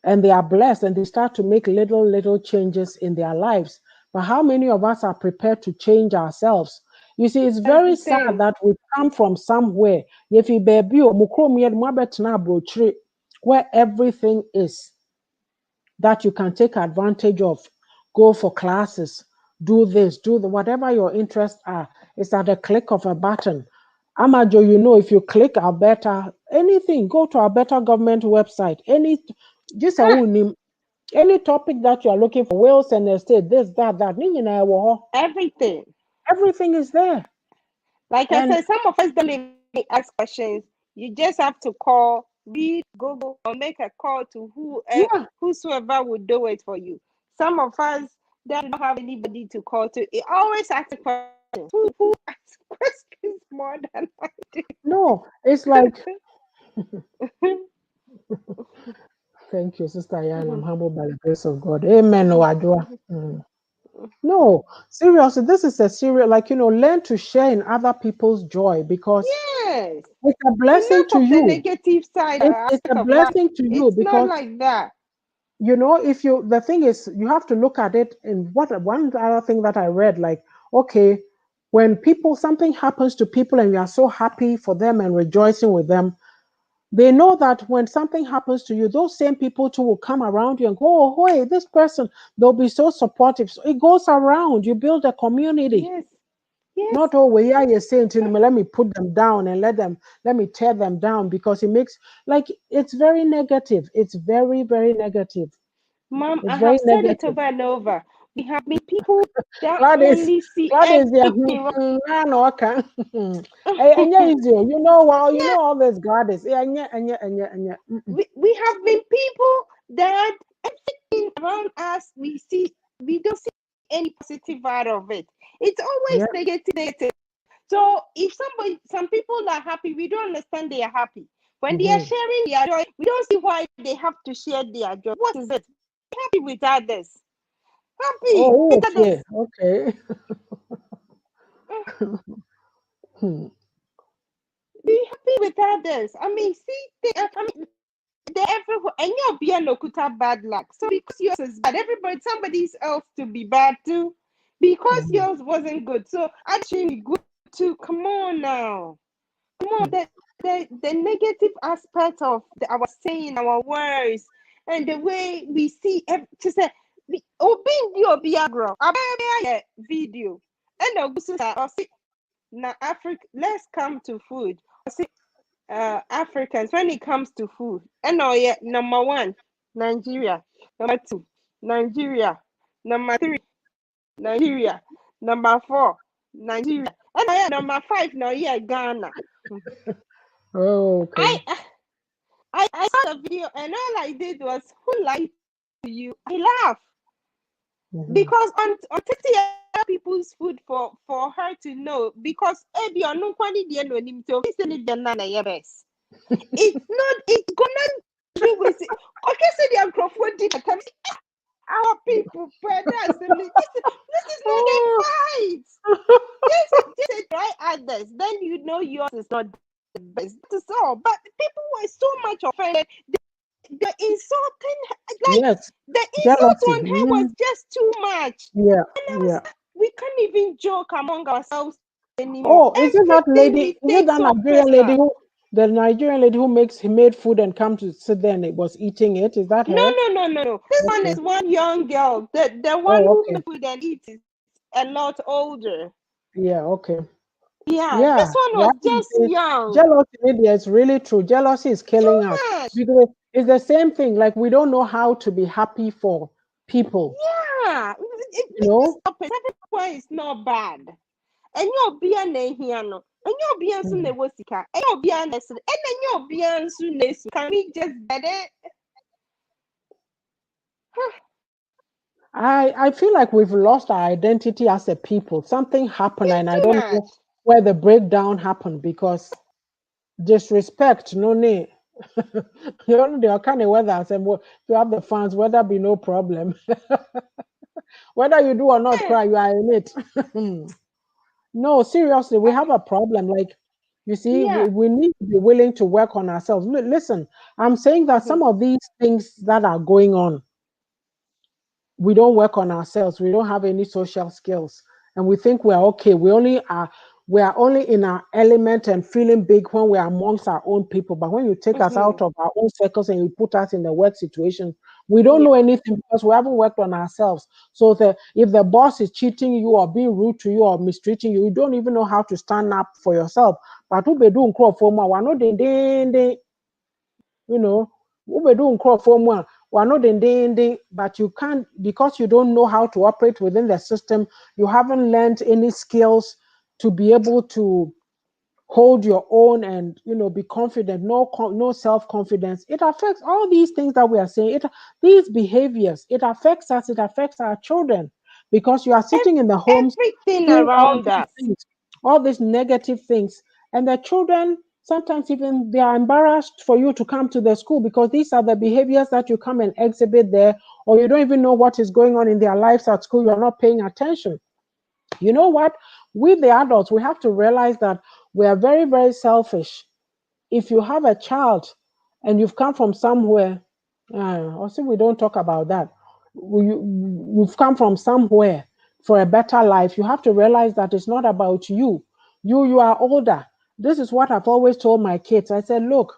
and they are blessed, and they start to make little changes in their lives. But how many of us are prepared to change ourselves? You see, it's That's very the sad thing. that we come from somewhere, yefi baby or mukrom yet mwabetna brochre, where everything is that you can take advantage of. Go for classes, do this, do the whatever your interests are. It's at the click of a button. Amajo, if you click Alberta, anything, go to Alberta government website. Just Ah, any topic that you are looking for, wills and estate, this, that, ni nyinaa wɔ hɔ. everything. Everything is there. Like I And said, some of us don't even ask questions. You just have to call, read, Google, or make a call to yeah, whosoever will do it for you. Some of us don't have anybody to call to. It always asks a question. Who asks questions more than I no, it's like, do? thank you, Sister Yan. I'm humbled by the grace of God. Amen. Wadua. No, seriously, this is a serious, like, learn to share in other people's joy because Yes. it's a blessing Enough to of the you. negative side It's a aspect of life. blessing to you It's not because, like that. the thing is, you have to look at it in one other thing that I read, like, okay, when something happens to people and you are so happy for them and rejoicing with them, they know that when something happens to you, those same people too will come around you and go, "Oh, hey, this person," they'll be so supportive. So it goes around, you build a community. Yes. Yes, Not always, yeah, you're saying to them, let me put them down and let me tear them down because it makes like it's very negative. It's very, very negative. Mom, It's I very have said it negative. over and over. We have been people that Gladys, only see Gladys, yeah, everything wrong. no, okay. And yeah, easy. You know, well, you Yeah, know all this, Gladys. Yeah, yeah. we have been people that everything around us we don't see any positive out of it. It's always Yeah. negative. So if some people are happy, we don't understand they are happy. When they are Mm-hmm. sharing their joy, we don't see why they have to share their joy. What is it? Be happy with others. Happy Oh, with okay, others. okay. Mm, Hmm. be happy with others. I mean, see, they're everywhere, and you'll be an okuta bad luck. So because yours is bad, everybody, somebody else to be bad too, because Mhm. yours wasn't good. So actually, be good too. Come on now, come on. The negative aspect of our saying, our words, and the way we see to say, obi agro, abaya video, and the now Africa. Let's come to food. Africans when it comes to food. And oh yeah, number one, Nigeria. Number two, Nigeria. Number three, Nigeria. Number four, Nigeria. And oh yeah, number five, now yeah, Ghana. Oh, okay. I I saw the video and all I did was who lied to you? I laugh Mhm. because on tasting people's food for her to know because ebi onu kwani die no nim to fi say ni die na na yes. It's gonna do with it. Okay, so the microphone did our people, but this is not a Oh. fight. Just say try others, then you know yours is not the best. That's all. But people were so much offended. The insulting, like Yes, the insult jealousy. on her was Mhm. just too much. Yeah, And I was yeah. we can't even joke among ourselves anymore. Oh, is it that Everything lady? we Is it take that so Nigerian lady personal. who, the Nigerian lady who made food and come to sit there and it was eating it? Is that her? No. This one Okay. is one young girl. The one Oh, who okay. made food and eat is a lot older. Yeah, okay. Yeah, Yeah, this one yeah. was just young. Jealousy, Lydia, is really true. Jealousy is killing us Too much. because it's the same thing. Like we don't know how to be happy for people. Yeah. You We just know. stop it. Everyone is not bad. And you'll be an ehiano. And you'll be an Mhm. sunewosika. And you'll be an and then you'll be an sunesu. Can we just get it? I feel like we've lost our identity as a people. Something happened, It's and I too don't much. know where the breakdown happened because disrespect, no need. You know, the kind of weather, and you have the fans, whether be no problem. Whether you do or not Yeah. cry, you are in it. No, seriously, we have a problem. Like, you see, Yeah. we need to be willing to work on ourselves. Listen, I'm saying that Mm-hmm. some of these things that are going on, we don't work on ourselves. We don't have any social skills, and we think we're okay. We are only in our element and feeling big when we're amongst our own people. But when you take us Mm-hmm. out of our own circles and you put us in the work situation, we don't Yeah. know anything because we haven't worked on ourselves. So if the boss is cheating you or being rude to you or mistreating you, you don't even know how to stand up for yourself. But who be doing crop for more? We're not you know, wobɛdu nkurɔfoɔ mu a wano dendenden, but you can't because you don't know how to operate within the system. You haven't learned any skills to be able to hold your own and be confident. No self confidence. It affects all these things that we are saying. These behaviors. It affects us. It affects our children because you are sitting in the homes Everything doing around us. all these negative things. And the children, sometimes even they are embarrassed for you to come to the school because these are the behaviors that you come and exhibit there, or you don't even know what is going on in their lives at school. You're not paying attention. You know what? We, the adults, we have to realize that we are very, very selfish. If you have a child and you've come from somewhere, also we don't talk about that. You've come from somewhere for a better life. You have to realize that it's not about you. You are older. This is what I've always told my kids. I said, look,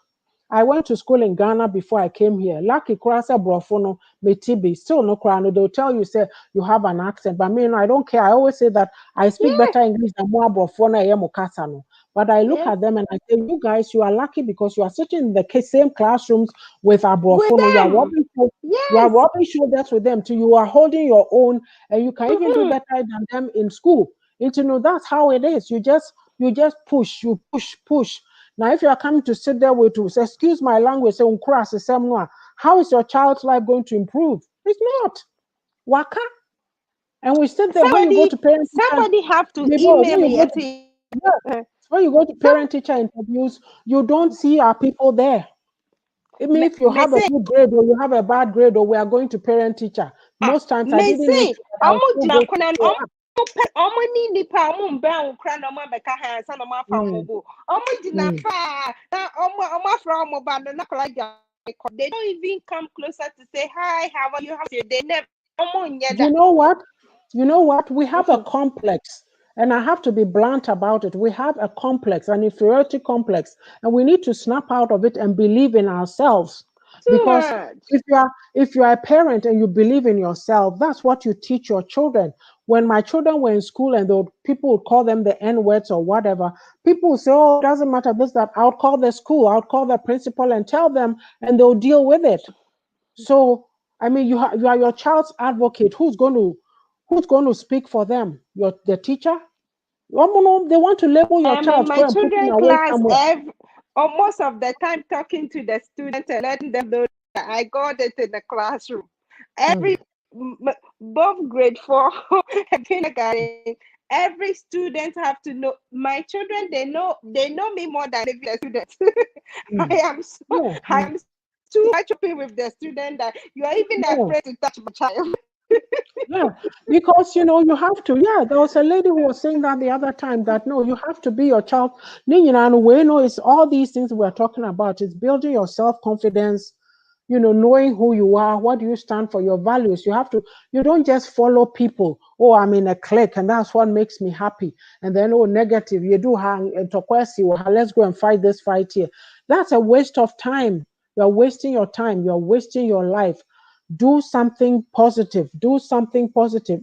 I went to school in Ghana before I came here. Lucky Krasa Brofono, Metibi, still no crano. They'll tell you, say, you have an accent. But me, no, I don't care. I always say that I speak Yeah. better English than more Brofono, I am Okasano. But I look Yeah. at them and I say, you guys, you are lucky because you are sitting in the same classrooms with our With Brofono. them. You are Yes. rubbing shoulders with them too. You are holding your own, and you can even do Mm-hmm. better than them in school. And you know that's how it is. You just push, you push. Now, if you are coming to sit there with us, excuse my language, say "Unkura sesem no a," how is your child's life going to improve? It's not. Waka. And we sit there when you go to parent teacher, Somebody have to before email when you me go and to say, yeah, when you go to some parent teacher interviews, you don't see our people there. Even if you me have a say, good grade or you have a bad grade or we are going to parent teacher. Most times I me didn't need say, to, but I'll still go to show up. omo ni nipa omo mba nkra na omo beka ha sa na omo afa omo Mm, bo omo dina mm. fa na omo afra omo ba no na kola ja they don't even come closer to say hi, how are you, how's your day, never omo You nyeda. know what? You know what? We have a complex, and I have to be blunt about it. We have a complex, an inferiority complex, and we need to snap out of it and believe in ourselves. Too Because much. if you are a parent and you believe in yourself, that's what you teach your children. When my children were in school and people would call them the N words or whatever, people would say, "Oh, it doesn't matter this, that." I'll call the school, I'll call the principal and tell them, and they'll deal with it. So, I mean, you are your child's advocate. Who's going to speak for them? The teacher? They want to label your I'm in child, my go and put him children away class somewhere. most of the time talking to the students and letting them know that I got it in the classroom. Hmm. Every both grade 4 and kindergarten, every student have to know my children. They know me more than the students. Hmm. I am so Yeah, I'm too much open with the student that you are even yeah, afraid to touch my child. yeah. Because you have to. Yeah, there was a lady who was saying that the other time that no, you have to be your child. It's all these things we're talking about. It's building your self-confidence, knowing who you are, what do you stand for, your values. You don't just follow people. Oh, I'm in a clique and that's what makes me happy. And then, oh, negative, you do hang and let's go and fight this fight here. That's a waste of time. You're wasting your time. You're wasting your life. Do something positive. Do something positive.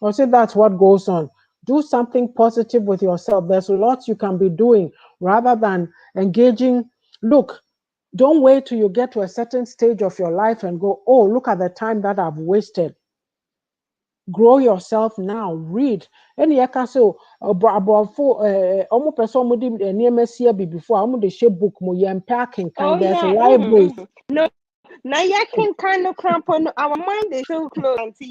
I'll say that's what goes on. Do something positive with yourself. There's lots you can be doing rather than engaging. Look, don't wait till you get to a certain stage of your life and go, oh, look at the time that I've wasted. Grow yourself now. Read. Any yaka so abrafo omo person mo di nneema sia bi before omo de share book mo yem packing Oh kind. There's yeah. libraries. No, now ya can kind of cramp on our mind is still closed until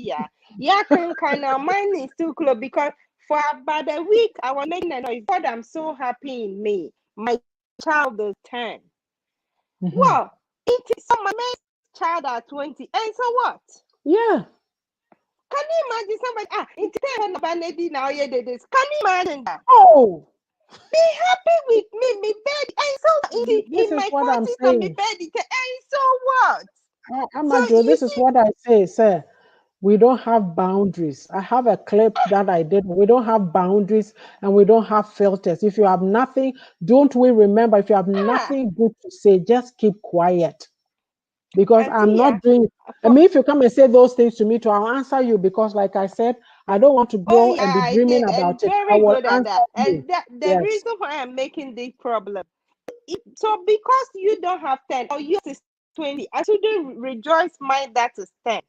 ya can kind of mind is still closed because for about a week I was making a noise. God, I'm so happy in me. My child is 10. Mhm. Well, so my main child at 20. And so what? Yeah. Can you imagine somebody into 10 vanity now yeah this? Can you imagine that? Oh, Be happy with me baby. And so this in is my what I'm 40s and me saying. baby. And so what? So Amajo, you this is what I say, sir. We don't have boundaries. I have a clip that I did. We don't have boundaries and we don't have filters. If you have nothing, don't we remember, if you have ah nothing good to say, just keep quiet. Because I'm auntie not doing, I for mean, if you come and say those things to me, I'll answer you because, like I said, I don't want to oh go yeah, and be I dreaming did, about and it. I very will good at answer that. you. And that the Yes. reason why I'm making this problem. So because you don't have 10 or yours is 20, I shouldn't rejoice mine that is 10.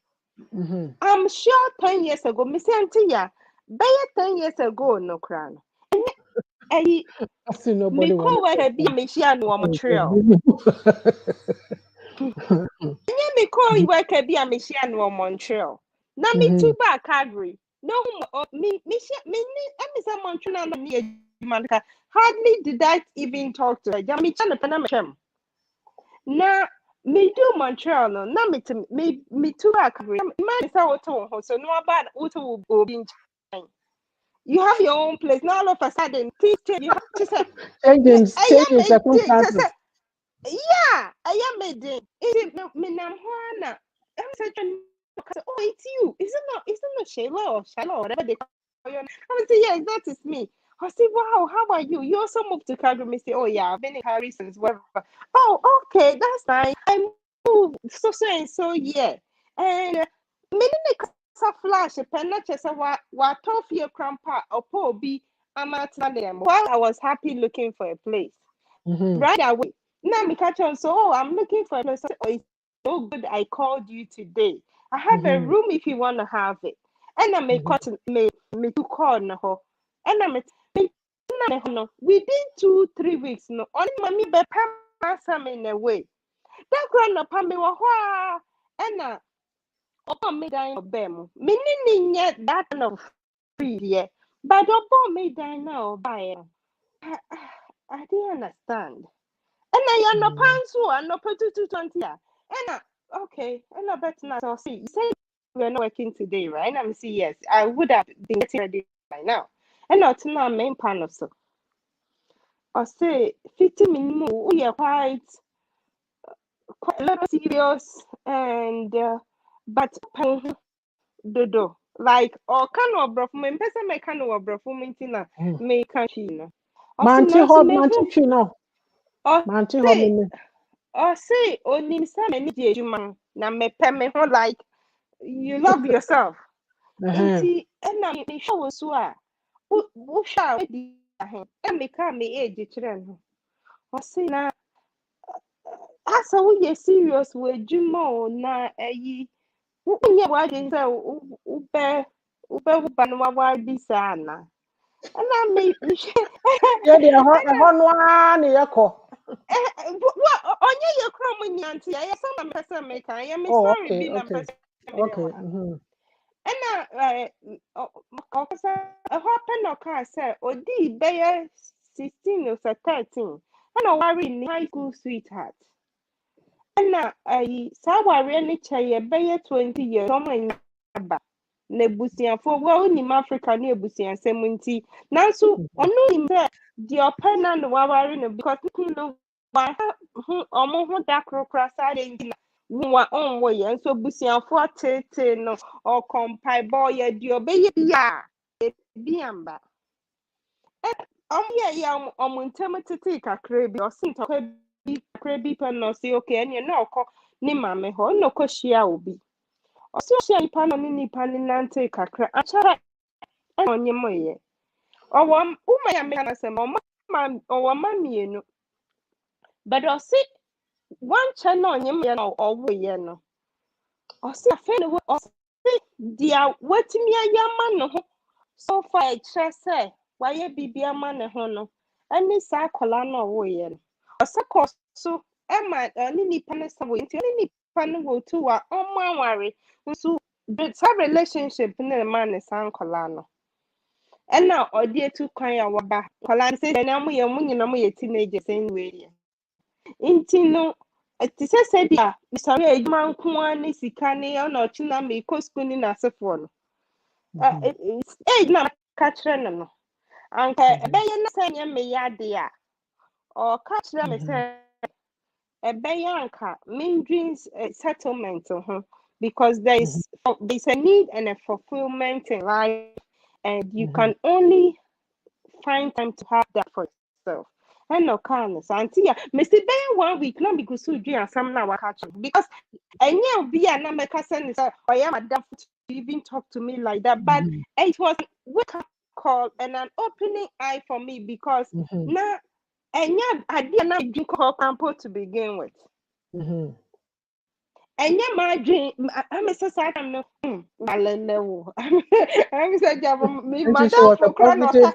Mm-hmm. I'm sure 10 years ago, Miss Auntie, 10 years ago, no crown. And I see me nobody want to co-worker be a machine no Montreal. Yeah, me co-worker be a machine no Montreal. Now me Mm-hmm. too back Calgary. No, me, I miss a Montreal and me a hardly did I even talk to her. Jamie Chan Panama. Now me do Montreal no. Now me too back Calgary. Man is our tone so no bad auto will be in China. You have your own place. Now all of a sudden, things change. You have to say, Changing I am a circumstances. yeah, I am a day. Is it me Namwana? I'm such a oh, it's you. Is it not Shayla or Shala or whatever they call you? I would say, yes, that is me. I say, wow, how are you? You also moved to Calgary. I say, oh yeah, I've been in Calgary since whatever. Oh, okay, that's nice. I moved so and so, yeah. And many flash a pen not just what tough your grandpa or poor be them. While I was happy looking for a place. Right away. Now me catch on, so oh, I'm looking for a place. Oh, it's so good I called you today. I have a room if you want to have it. And I may cut me to call no. And I may no within 2-3 weeks no only mommy be some in a way. That grandpa me wa and upon me dying of them. Meaning yet that kind of free, yeah. But upon me dying now by I didn't understand. And I am no pants and no put 220. And okay, and I bet not. So see, you say we're not working today, right? And I'm see, yes, I would have been getting ready by now. And not now main panel so. I say 50 minutes we are quite a little serious and but dodo like or kind of bro me person me kind of bro for me tina me can she no. Manti hot manti chino. Manti hot say me. or say only some any juma na me pe me ho like you love yourself. Inti and na me show so a wo sha we di ahen e me ka me age kire no. O say na asa wo ye serious we juma na eyi Uye waje say ube uba no wa bisa na. And I me Yeah, the honwa ni yako. what onye ye krom nyanti ya some person make I am sorry Okay, be na okay. person. Okay. And okasa happen no car say odi be 16 or 13. And I worry in high school sweetheart. And I saw any chair be 20 years ba na ebusiafo wa onim Africa na ebusiansem nti nanso ono nim say the opena no waware no because no wa omo ho da krokra side nti na wa onwo ye nso ebusiafo tete no o compile boy ye di obeye ya bi amba ye ya omo ntem tete kakra bi o sinto bi kakra bi pe no say okay ene na okọ ni mame ho no ko hia obi Osia nipa no nipa ni nante kakra achara onye moye owo uma ya me na se ma owo ma mienu but osi one channel onye moye no owo ye no osi afa no osi dia watimi ayama no ho so far e kire se waye bibia ma ne ho no ani sa akola no owo ye no osako so ema ni nipa ne sabo nti ni nipa no go to wa omo anware nso the relationship in the man is uncolano. And now or dear to cry our back. Colan says, and I'm your teenagers anyway. Intino, it is said, yeah, sorry, a man kwan is canny or not to me coscooning as a phone. It's a not catch them. And a bayan saying me yadia or catch them a bayanka mean dreams settlement because there's a need and a fulfillment in life and you can only find time to have that for yourself. And no kindness. Auntie, Mr. Bay 1 week, not because you do some now catching because and you be an American is I am a to even talk to me like that. But it was a wake up call and an opening eye for me because now and yeah, I did not drink campo to begin with. And yeah, my dream, I'm a society. No, I'm such a madam for crying. It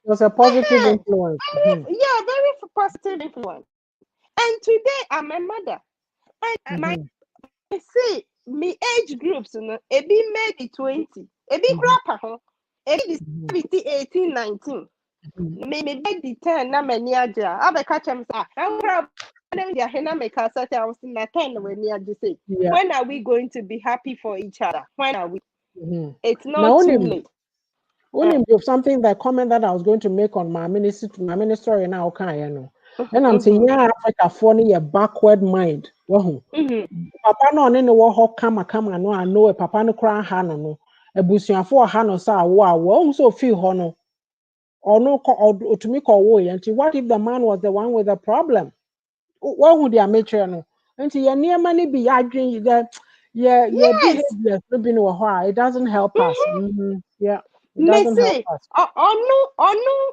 was a positive influence. Yeah, very positive influence. And today I'm a mother. And my see me age groups, you know, it be maybe 20, it be grandpa, it be 17, 18, 19. Me beg the 10, na many aja. I be catch them. I'm I was in my 10 when you say, when are we going to be happy for each other? When are we? It's not too late. Only something that comment that I was going to make on my ministry now, okay, you know. And I'm saying, yeah, Africa for a backward mind. Papa no ne wo ho kama no I know a papa no kra ha no no. Ebusuafo ha no sa wo so feel ho no. or no or to me call way. And what if the man was the one with the problem? What would they make sure no? And your near money be arguing that yeah Yes. behavior it doesn't help us. Yeah, it Me doesn't help say, us. onu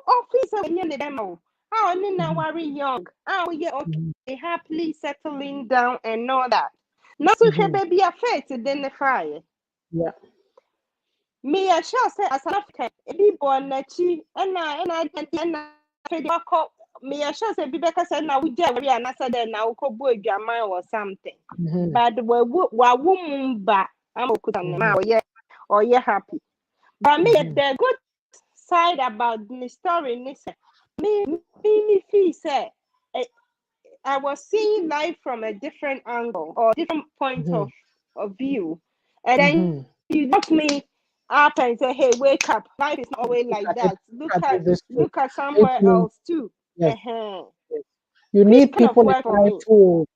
office when you demo. How only now Mhm, worry young. How we mhm, okay, happily settling down and all that. Not to share mhm. baby affair to identify. Yeah. Me a sure say as an African, a be born nachi, and I me a sure say be because now we get and I said now go boy grandma or something. Mhm, But we woman ba I'm mhm, or yeah happy. But me mhm, the good side about the story is me feel say eh, I was seeing life from a different angle or different point mhm, of view. And then mhm. you knock me up and say, hey, wake up. Life is not always Look like at it. that. Look at it this way. Look at If somewhere you else too. yes, Uh-huh. yes. You This need kind of people in work for life me. to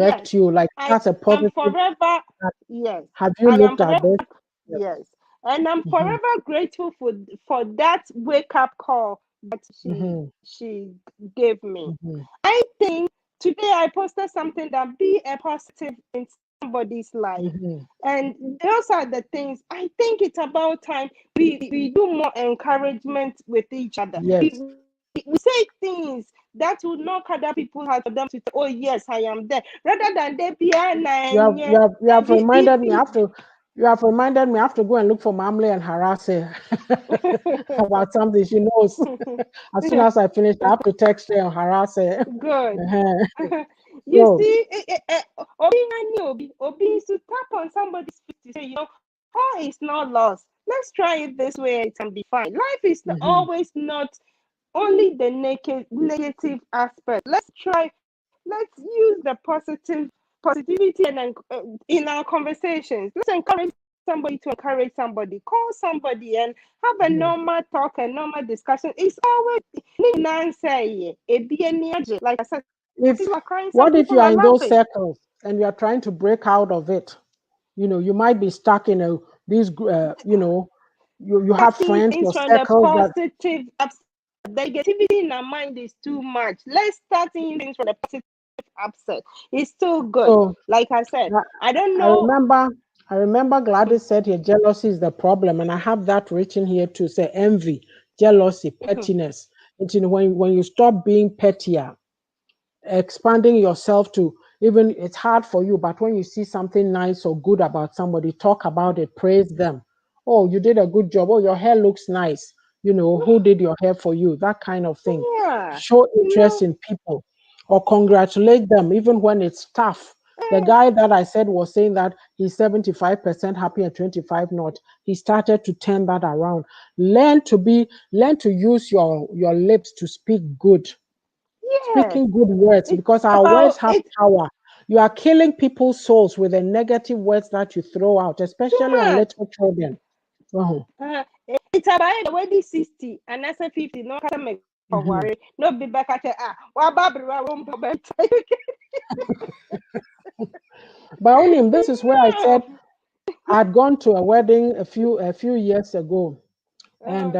Yes. redirect you. Like I that's a am positive. forever, yes. Have you I am looked at forever, this? Yes. yes. And I'm Mm-hmm. forever grateful for that wake up call that Mm-hmm. she gave me. Mm-hmm. I think today I posted something that be a positive in somebody's life. Mm-hmm. And those are the things I think it's about time we do more encouragement with each other. Yes. We say things that would knock other people out for them to say, oh yes, I am there. Rather than they be You have reminded me. I have to go and look for Mamle and harass her about something she knows. As soon as I finish, I have to text her and harass her. good. Uh-huh. You So. see, Obi to tap on somebody's feet to say, all is not lost. Let's try it this way, it can be fine. Life is Mm-hmm. always not only the negative aspect. Let's use the positivity and in our conversations. Let's encourage somebody to encourage somebody. Call somebody and have a Mm-hmm. normal talk, a normal discussion. It's always like I said, If people are crying, some what if people you are are in those laughing. circles and you are trying to break out of it? You might be stuck in these you Start have seeing friends things or from the circles that positive upside. The negativity in our mind is too much. Let's start seeing things from the positive upside. It's still good. so Like I said, I, I don't I know. remember I remember Gladys said here jealousy is the problem, and I have that written here too. Say envy, jealousy, pettiness. And when you stop being pettier, expanding yourself to even it's hard for you, but when you see something nice or good about somebody, talk about it, praise them. Oh, you did a good job. Oh, your hair looks nice. Who did your hair for you? That kind of thing. Yeah, Show you interest know, in people or congratulate them even when it's tough. The eh, guy that I said was saying that he's 75% happy and 25 not. He started to turn that around. Learn to use your lips to speak good, yes, speaking good words, it's because our words about have it power. You are killing people's souls with the negative words that you throw out, too especially on much. little children. Uh-huh. It's about the wedding 60 and that's a 50. No customer for Mhm. worry. No be back at what Barbara won't But only this is where I said I'd gone to a wedding a few years ago, and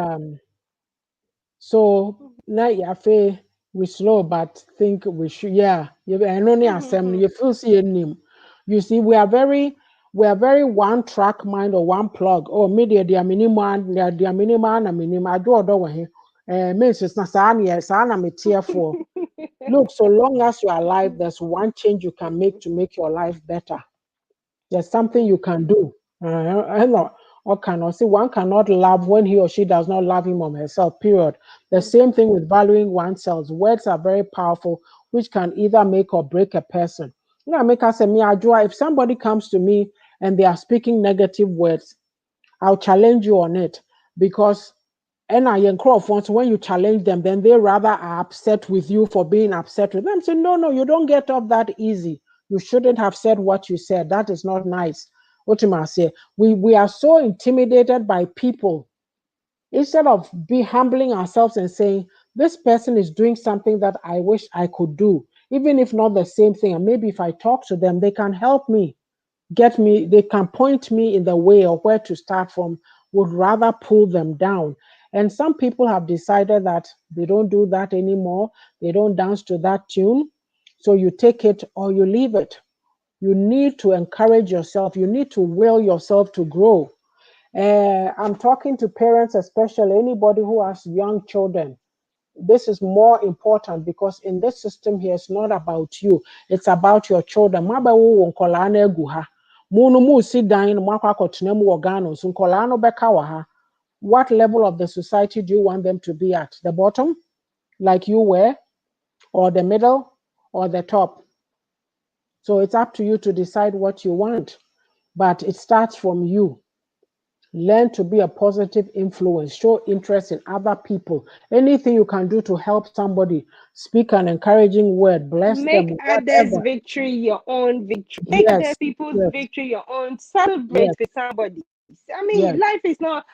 so now we slow, but think we should. Yeah, I know you feel see him. You see, we are very one track mind or one plug. Oh, media dia minimum, dia minimum na minimum. I do order when means it's not sana me tear for. Look, so long as you're alive, there's one change you can make to make your life better. There's something you can do. I know. Or cannot see one cannot love when he or she does not love him or herself. Period. The same thing with valuing oneself. Words are very powerful, which can either make or break a person. Make us say me ajua. If somebody comes to me and they are speaking negative words, I'll challenge you on it because and I so when you challenge them, then they rather are upset with you for being upset with them. Say, no, you don't get off that easy. You shouldn't have said what you said. That is not nice. Ultima say, we are so intimidated by people. Instead of be humbling ourselves and saying, this person is doing something that I wish I could do, even if not the same thing. And maybe if I talk to them, they can help me they can point me in the way of where to start from, would rather pull them down. And some people have decided that they don't do that anymore. They don't dance to that tune. So you take it or you leave it. You need to encourage yourself. You need to will yourself to grow. I'm talking to parents, especially anybody who has young children. This is more important because in this system here, it's not about you. It's about your children. Maba wo nkola na egu ha. Mu no mu si dan no akwa akotena mu organo so nkola no beka wa ha. What level of the society do you want them to be at? The bottom, like you were, or the middle, or the top? So it's up to you to decide what you want. But it starts from you. Learn to be a positive influence. Show interest in other people. Anything you can do to help somebody, speak an encouraging word, bless them, Make others' whatever. victory your own victory. Make other Yes, people's yes, victory your own. Celebrate yes, with somebody. I yes, mean, life is not.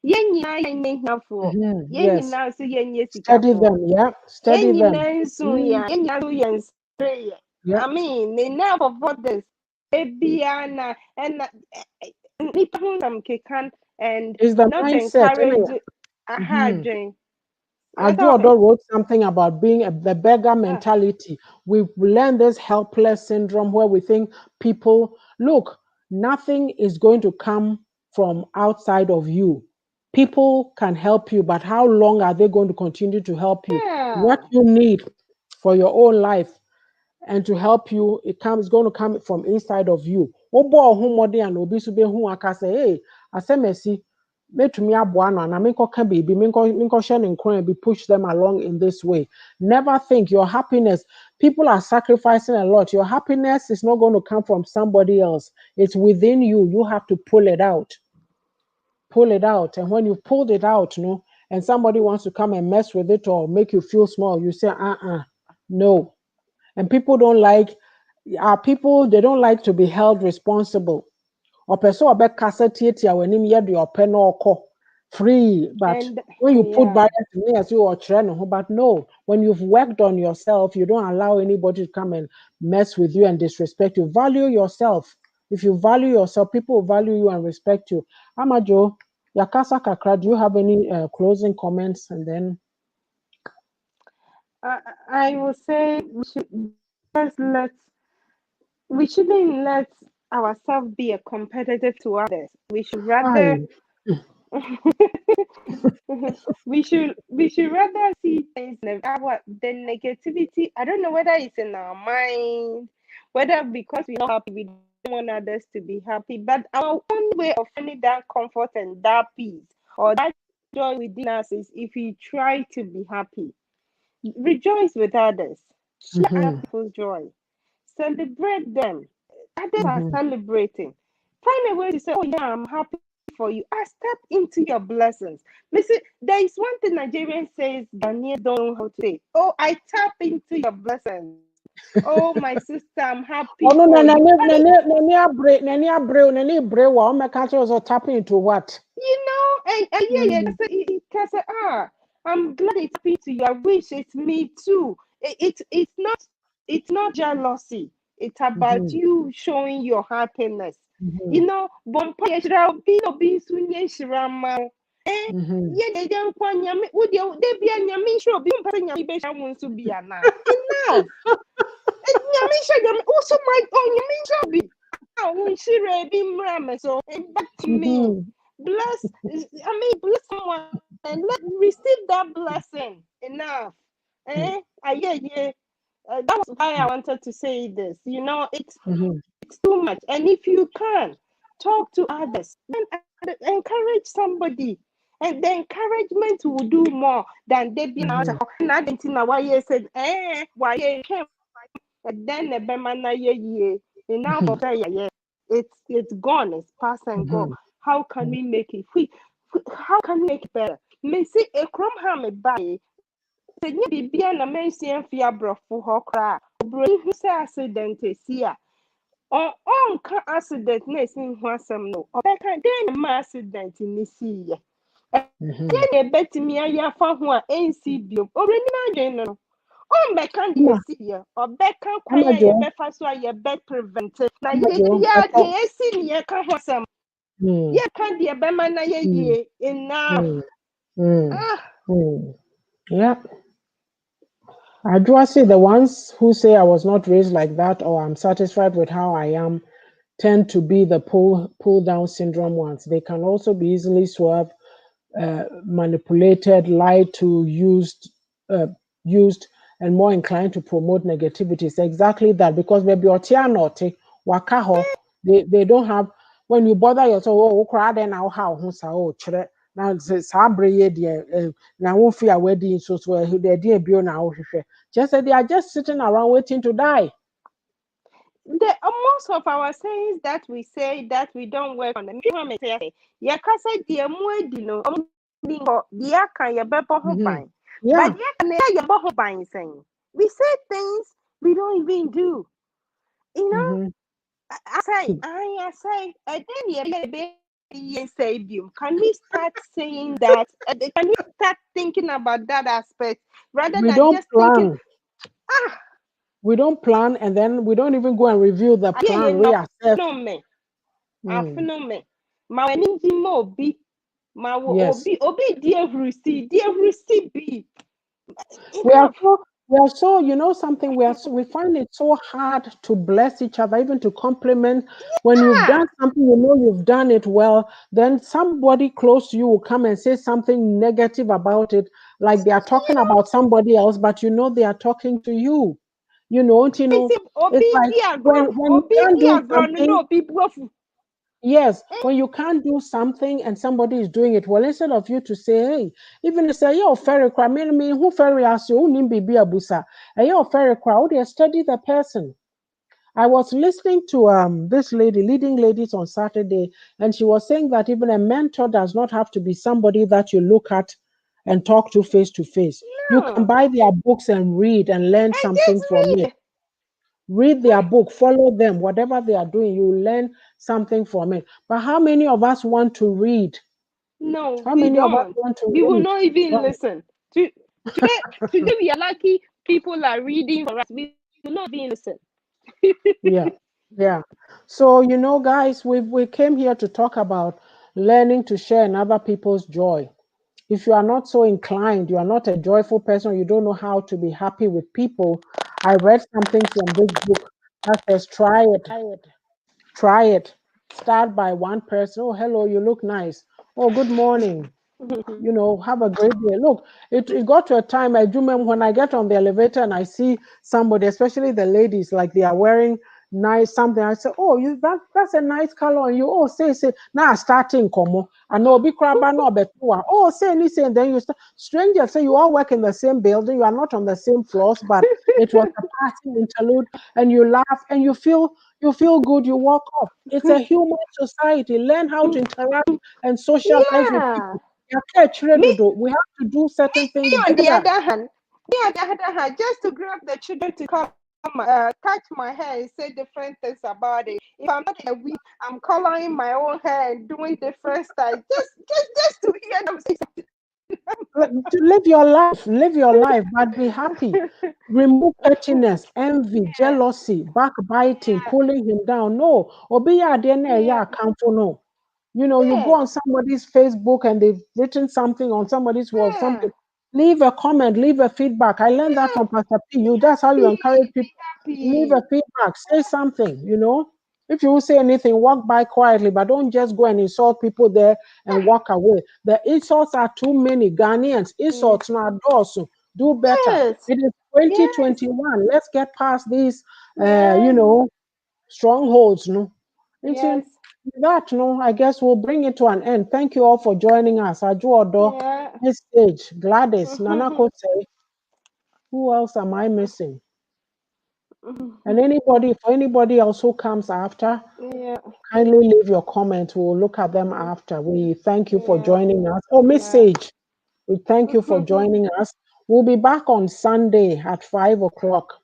Yen nyinaa yɛn nyɛ hiafoɔ. Yen yes. nyinaa nso yɛn nyɛ Study sikafoɔ. them, yeah. Yen Study them. nyinaa nso yɛ yen nyinaa nso yɛ nsere yɛ. Yeah. I mean, enough of all this. Ebia na ɛna nipa ho nam keka and It's the not mindset. encourage aha Mm-hmm. adwene. Ajuodo wrote something about being the beggar Ah, mentality. We learn this helpless syndrome where we think people, look, nothing is going to come from outside of you. People can help you, but how long are they going to continue to help you? What yeah. you need for your own life and to help you, it's going to come from inside of you. Obo ohumode and obi so be hu aka say, hey, asemesi, metumi aboa no na menko ka baby, menko share nkran be push them along in this way. Never think your happiness, people are sacrificing a lot. Your happiness is not going to come from somebody else. It's within you. You have to pull it out. Pull it out. And when you pulled it out, no, and somebody wants to come and mess with it or make you feel small, you say, no. And people don't like people, they don't like to be held responsible. Or person or back tiatia when him yet your pen or call free. But And when you put yeah. barriers to me as you or trend, but no, when you've worked on yourself, you don't allow anybody to come and mess with you and disrespect you. Value yourself. If you value yourself, people will value you and respect you. Amajo, Yakasa Kakra, do you have any closing comments? And then I will say just let we shouldn't let ourselves be a competitive to others. We should rather hi. we should rather see things the negativity. I don't know whether it's in our mind, whether because we're not happy, we don't want others to be happy. But our own way of finding that comfort and that peace or that joy within us is if we try to be happy. Rejoice with others. Share other Mm-hmm, people's joy. Celebrate them. Others are mm-hmm, celebrating. Find a way to say, oh yeah, I'm happy for you. I step into your blessings. Listen, there is one thing Nigerian says Ghanaians don't know how to say. Oh, I tap into your blessings. Oh, my sister, I'm happy oh no, for you. nani abre wa o make also tapping into what? And yeah, Mm, it can say, I'm glad it's happy to you. I wish it's me too. It's not jealousy. It's about mhm, you showing your happiness. mhm, Bompa yeshira obi sunye shirama. Eh, mhm, yeah, they don't want nyame. Would you they be a nyame sure be nyame be shamun to be na. Enough. Nyame sure also my nyame sure be. When she ready so back to me. mhm, Bless bless someone and let receive that blessing. Enough. mhm, Yeah. That was why I wanted to say this. mhm, It's too much. And if you can, talk to others. Then encourage somebody. And the encouragement will do more than they be out. mhm, And I didn't know why you said, why you came. And then the bemana ye. Enough of that, yeah. It's gone. It's past and go. mhm, How can we make it? How can we make it better? Me see a crumb ham by sɛ nyɛ biribia na mansia mfi aborɔfo hɔ koraa oburoni hu sɛ accident esi a ɔnka accident na esi ho asɛm no ɔbɛka dɛn na ma accident ne siiɛ mhm. ɛyɛ na ɛbɛtumi ayɛ afa ho a ɛnsi bio oburoni no adwene no ɔmbɛka deɛ Ama esiiɛ ɔbɛka kwan ama a jo yɛbɛfa so a yɛbɛ prevent na ama jo yɛbia eto. deɛ esi ne yɛka ho asɛm Mm, yɛka deɛ bɛma na mm, yɛyie enough mm. Mm. Ah, Mm. Yeah. I do see the ones who say I was not raised like that or I'm satisfied with how I am tend to be the pull down syndrome ones. They can also be easily swerved, manipulated, lied to, used, and more inclined to promote negativity. It's exactly that because maybe otianote wakaho, they don't have when you bother yourself, oh, cry then now how oh chere now sabre ye dear now won't fear wedding so they dear bio now just say they are just sitting around waiting to die. the most of our sayings that we say that we don't work on them. Yeah, cause dear no dear can you bebo ho Mhm. ban. But Yeah. yeah, can you ho ban saying. We say things we don't even do. You know, Mm-hmm. I say, and then you say, can we start saying that? Can we start thinking about that aspect rather We than don't just thinking, plan. ah, We don't plan and then we don't even go and review the yeah, plan, you know, reassess. no me, Mm. me. Ma ninji mo obi, ma wo Yes. obi dear Rusi be, you We are know, so you know something, we find it so hard to bless each other, even to compliment. When you've ah, done something, you know you've done it well, then somebody close to you will come and say something negative about it, like they are talking about somebody else, but you know they are talking to you. I say It's like when you obi can't di do agro, something. no obi brofu. Yes, when you can't do something and somebody is doing it, well, instead of you to say, hey, even to say, yo, ferry cry, me, who ferry as you, nimbi be abusa, and yo, ferry cry, oh, they study the person. I was listening to this lady, leading ladies on Saturday, and she was saying that even a mentor does not have to be somebody that you look at and talk to face to face. You can No, buy their books and read and learn and something just from it. read. Read their book, follow them, whatever they are doing, you learn something from it. But how many of us want to read? No, How we many of us don't. want to We will read? not even Right. listen. Today, today we are lucky people are reading for us. We will not even listen. Yeah, yeah. So, guys, we came here to talk about learning to share in other people's joy. If you are not so inclined, you are not a joyful person, you don't know how to be happy with people. I read something from this book that says, try it. Try it. Start by one person. Oh, hello, you look nice. Oh, good morning. Have a great day. Look, it got to a time I do remember when I get on the elevator and I see somebody, especially the ladies, like they are wearing nice something. I say, oh, that's a nice color on you. Oh, say now starting como. I know big crab no betua. Oh, say listen, then you start. Strangers say you all work in the same building, you are not on the same floors, but it was a passing interlude, and you laugh and you feel good, you walk off. It's a human society. Learn how to interact and socialize with Yeah. people. We Me, have to do certain things on the better. other hand, just to grab the children to come touch my hair and say different things about it. If I'm not in a week, I'm coloring my own hair and doing different styles. Just to hear them say To live your life, but be happy. Remove pettiness, envy, yeah, jealousy, backbiting, pulling him down. No, obi ya de na yeah, ya account for no. You go yeah, on somebody's Facebook and they've written something on somebody's wall, yeah. something. Leave a comment, leave a feedback. I learned that from Pastor P. That's how you Happy, encourage be people. Leave a happy. feedback, say something. If you will say anything, walk by quietly, but don't just go and insult people there and walk away. The insults are too many. Ghanaians, Yeah. insults not also. Do better. Yes, It is yes, 2021. Let's get past these, yes, strongholds. No, until yes, that, no, I guess we'll bring it to an end. Thank you all for joining us. Ajuodo, yeah. Miss Stage, Gladys, Nana Kose. Who else am I missing? And anybody else who comes after, Yeah, kindly leave your comments. We'll look at them after. We thank you for yeah, joining us. Oh, Miss yeah. Sage, we thank you for joining us. We'll be back on Sunday at 5 o'clock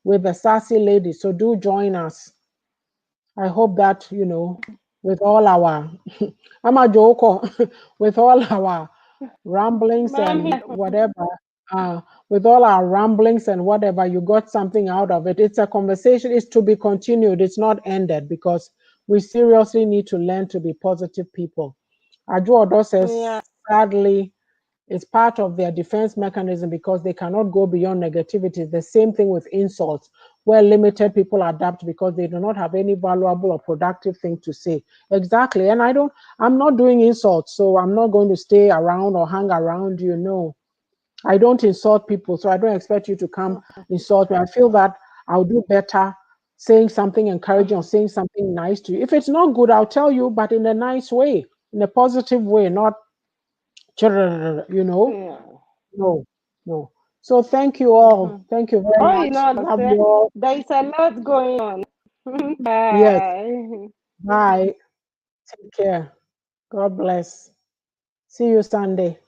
with the Sassy Lady. So do join us. I hope that, with all our, I'm a joker, with all our ramblings But I'm and here. whatever, with all our ramblings and whatever, you got something out of it. It's a conversation, it's to be continued, it's not ended because we seriously need to learn to be positive people. Ajuodo says, Yeah. sadly, It's part of their defense mechanism because they cannot go beyond negativity. The same thing with insults, where limited people adapt because they do not have any valuable or productive thing to say. Exactly. And I'm not doing insults, so I'm not going to stay around or hang around, you know. I don't insult people, so I don't expect you to come insult me. I feel that I'll do better saying something encouraging or saying something nice to you. If it's not good, I'll tell you, but in a nice way, in a positive way, not, you know. Yeah. No, no. So thank you all. Thank you very Oh, you much. know, Love you all. there is a lot going on. Yes. Bye. Bye. Take care. God bless. See you Sunday.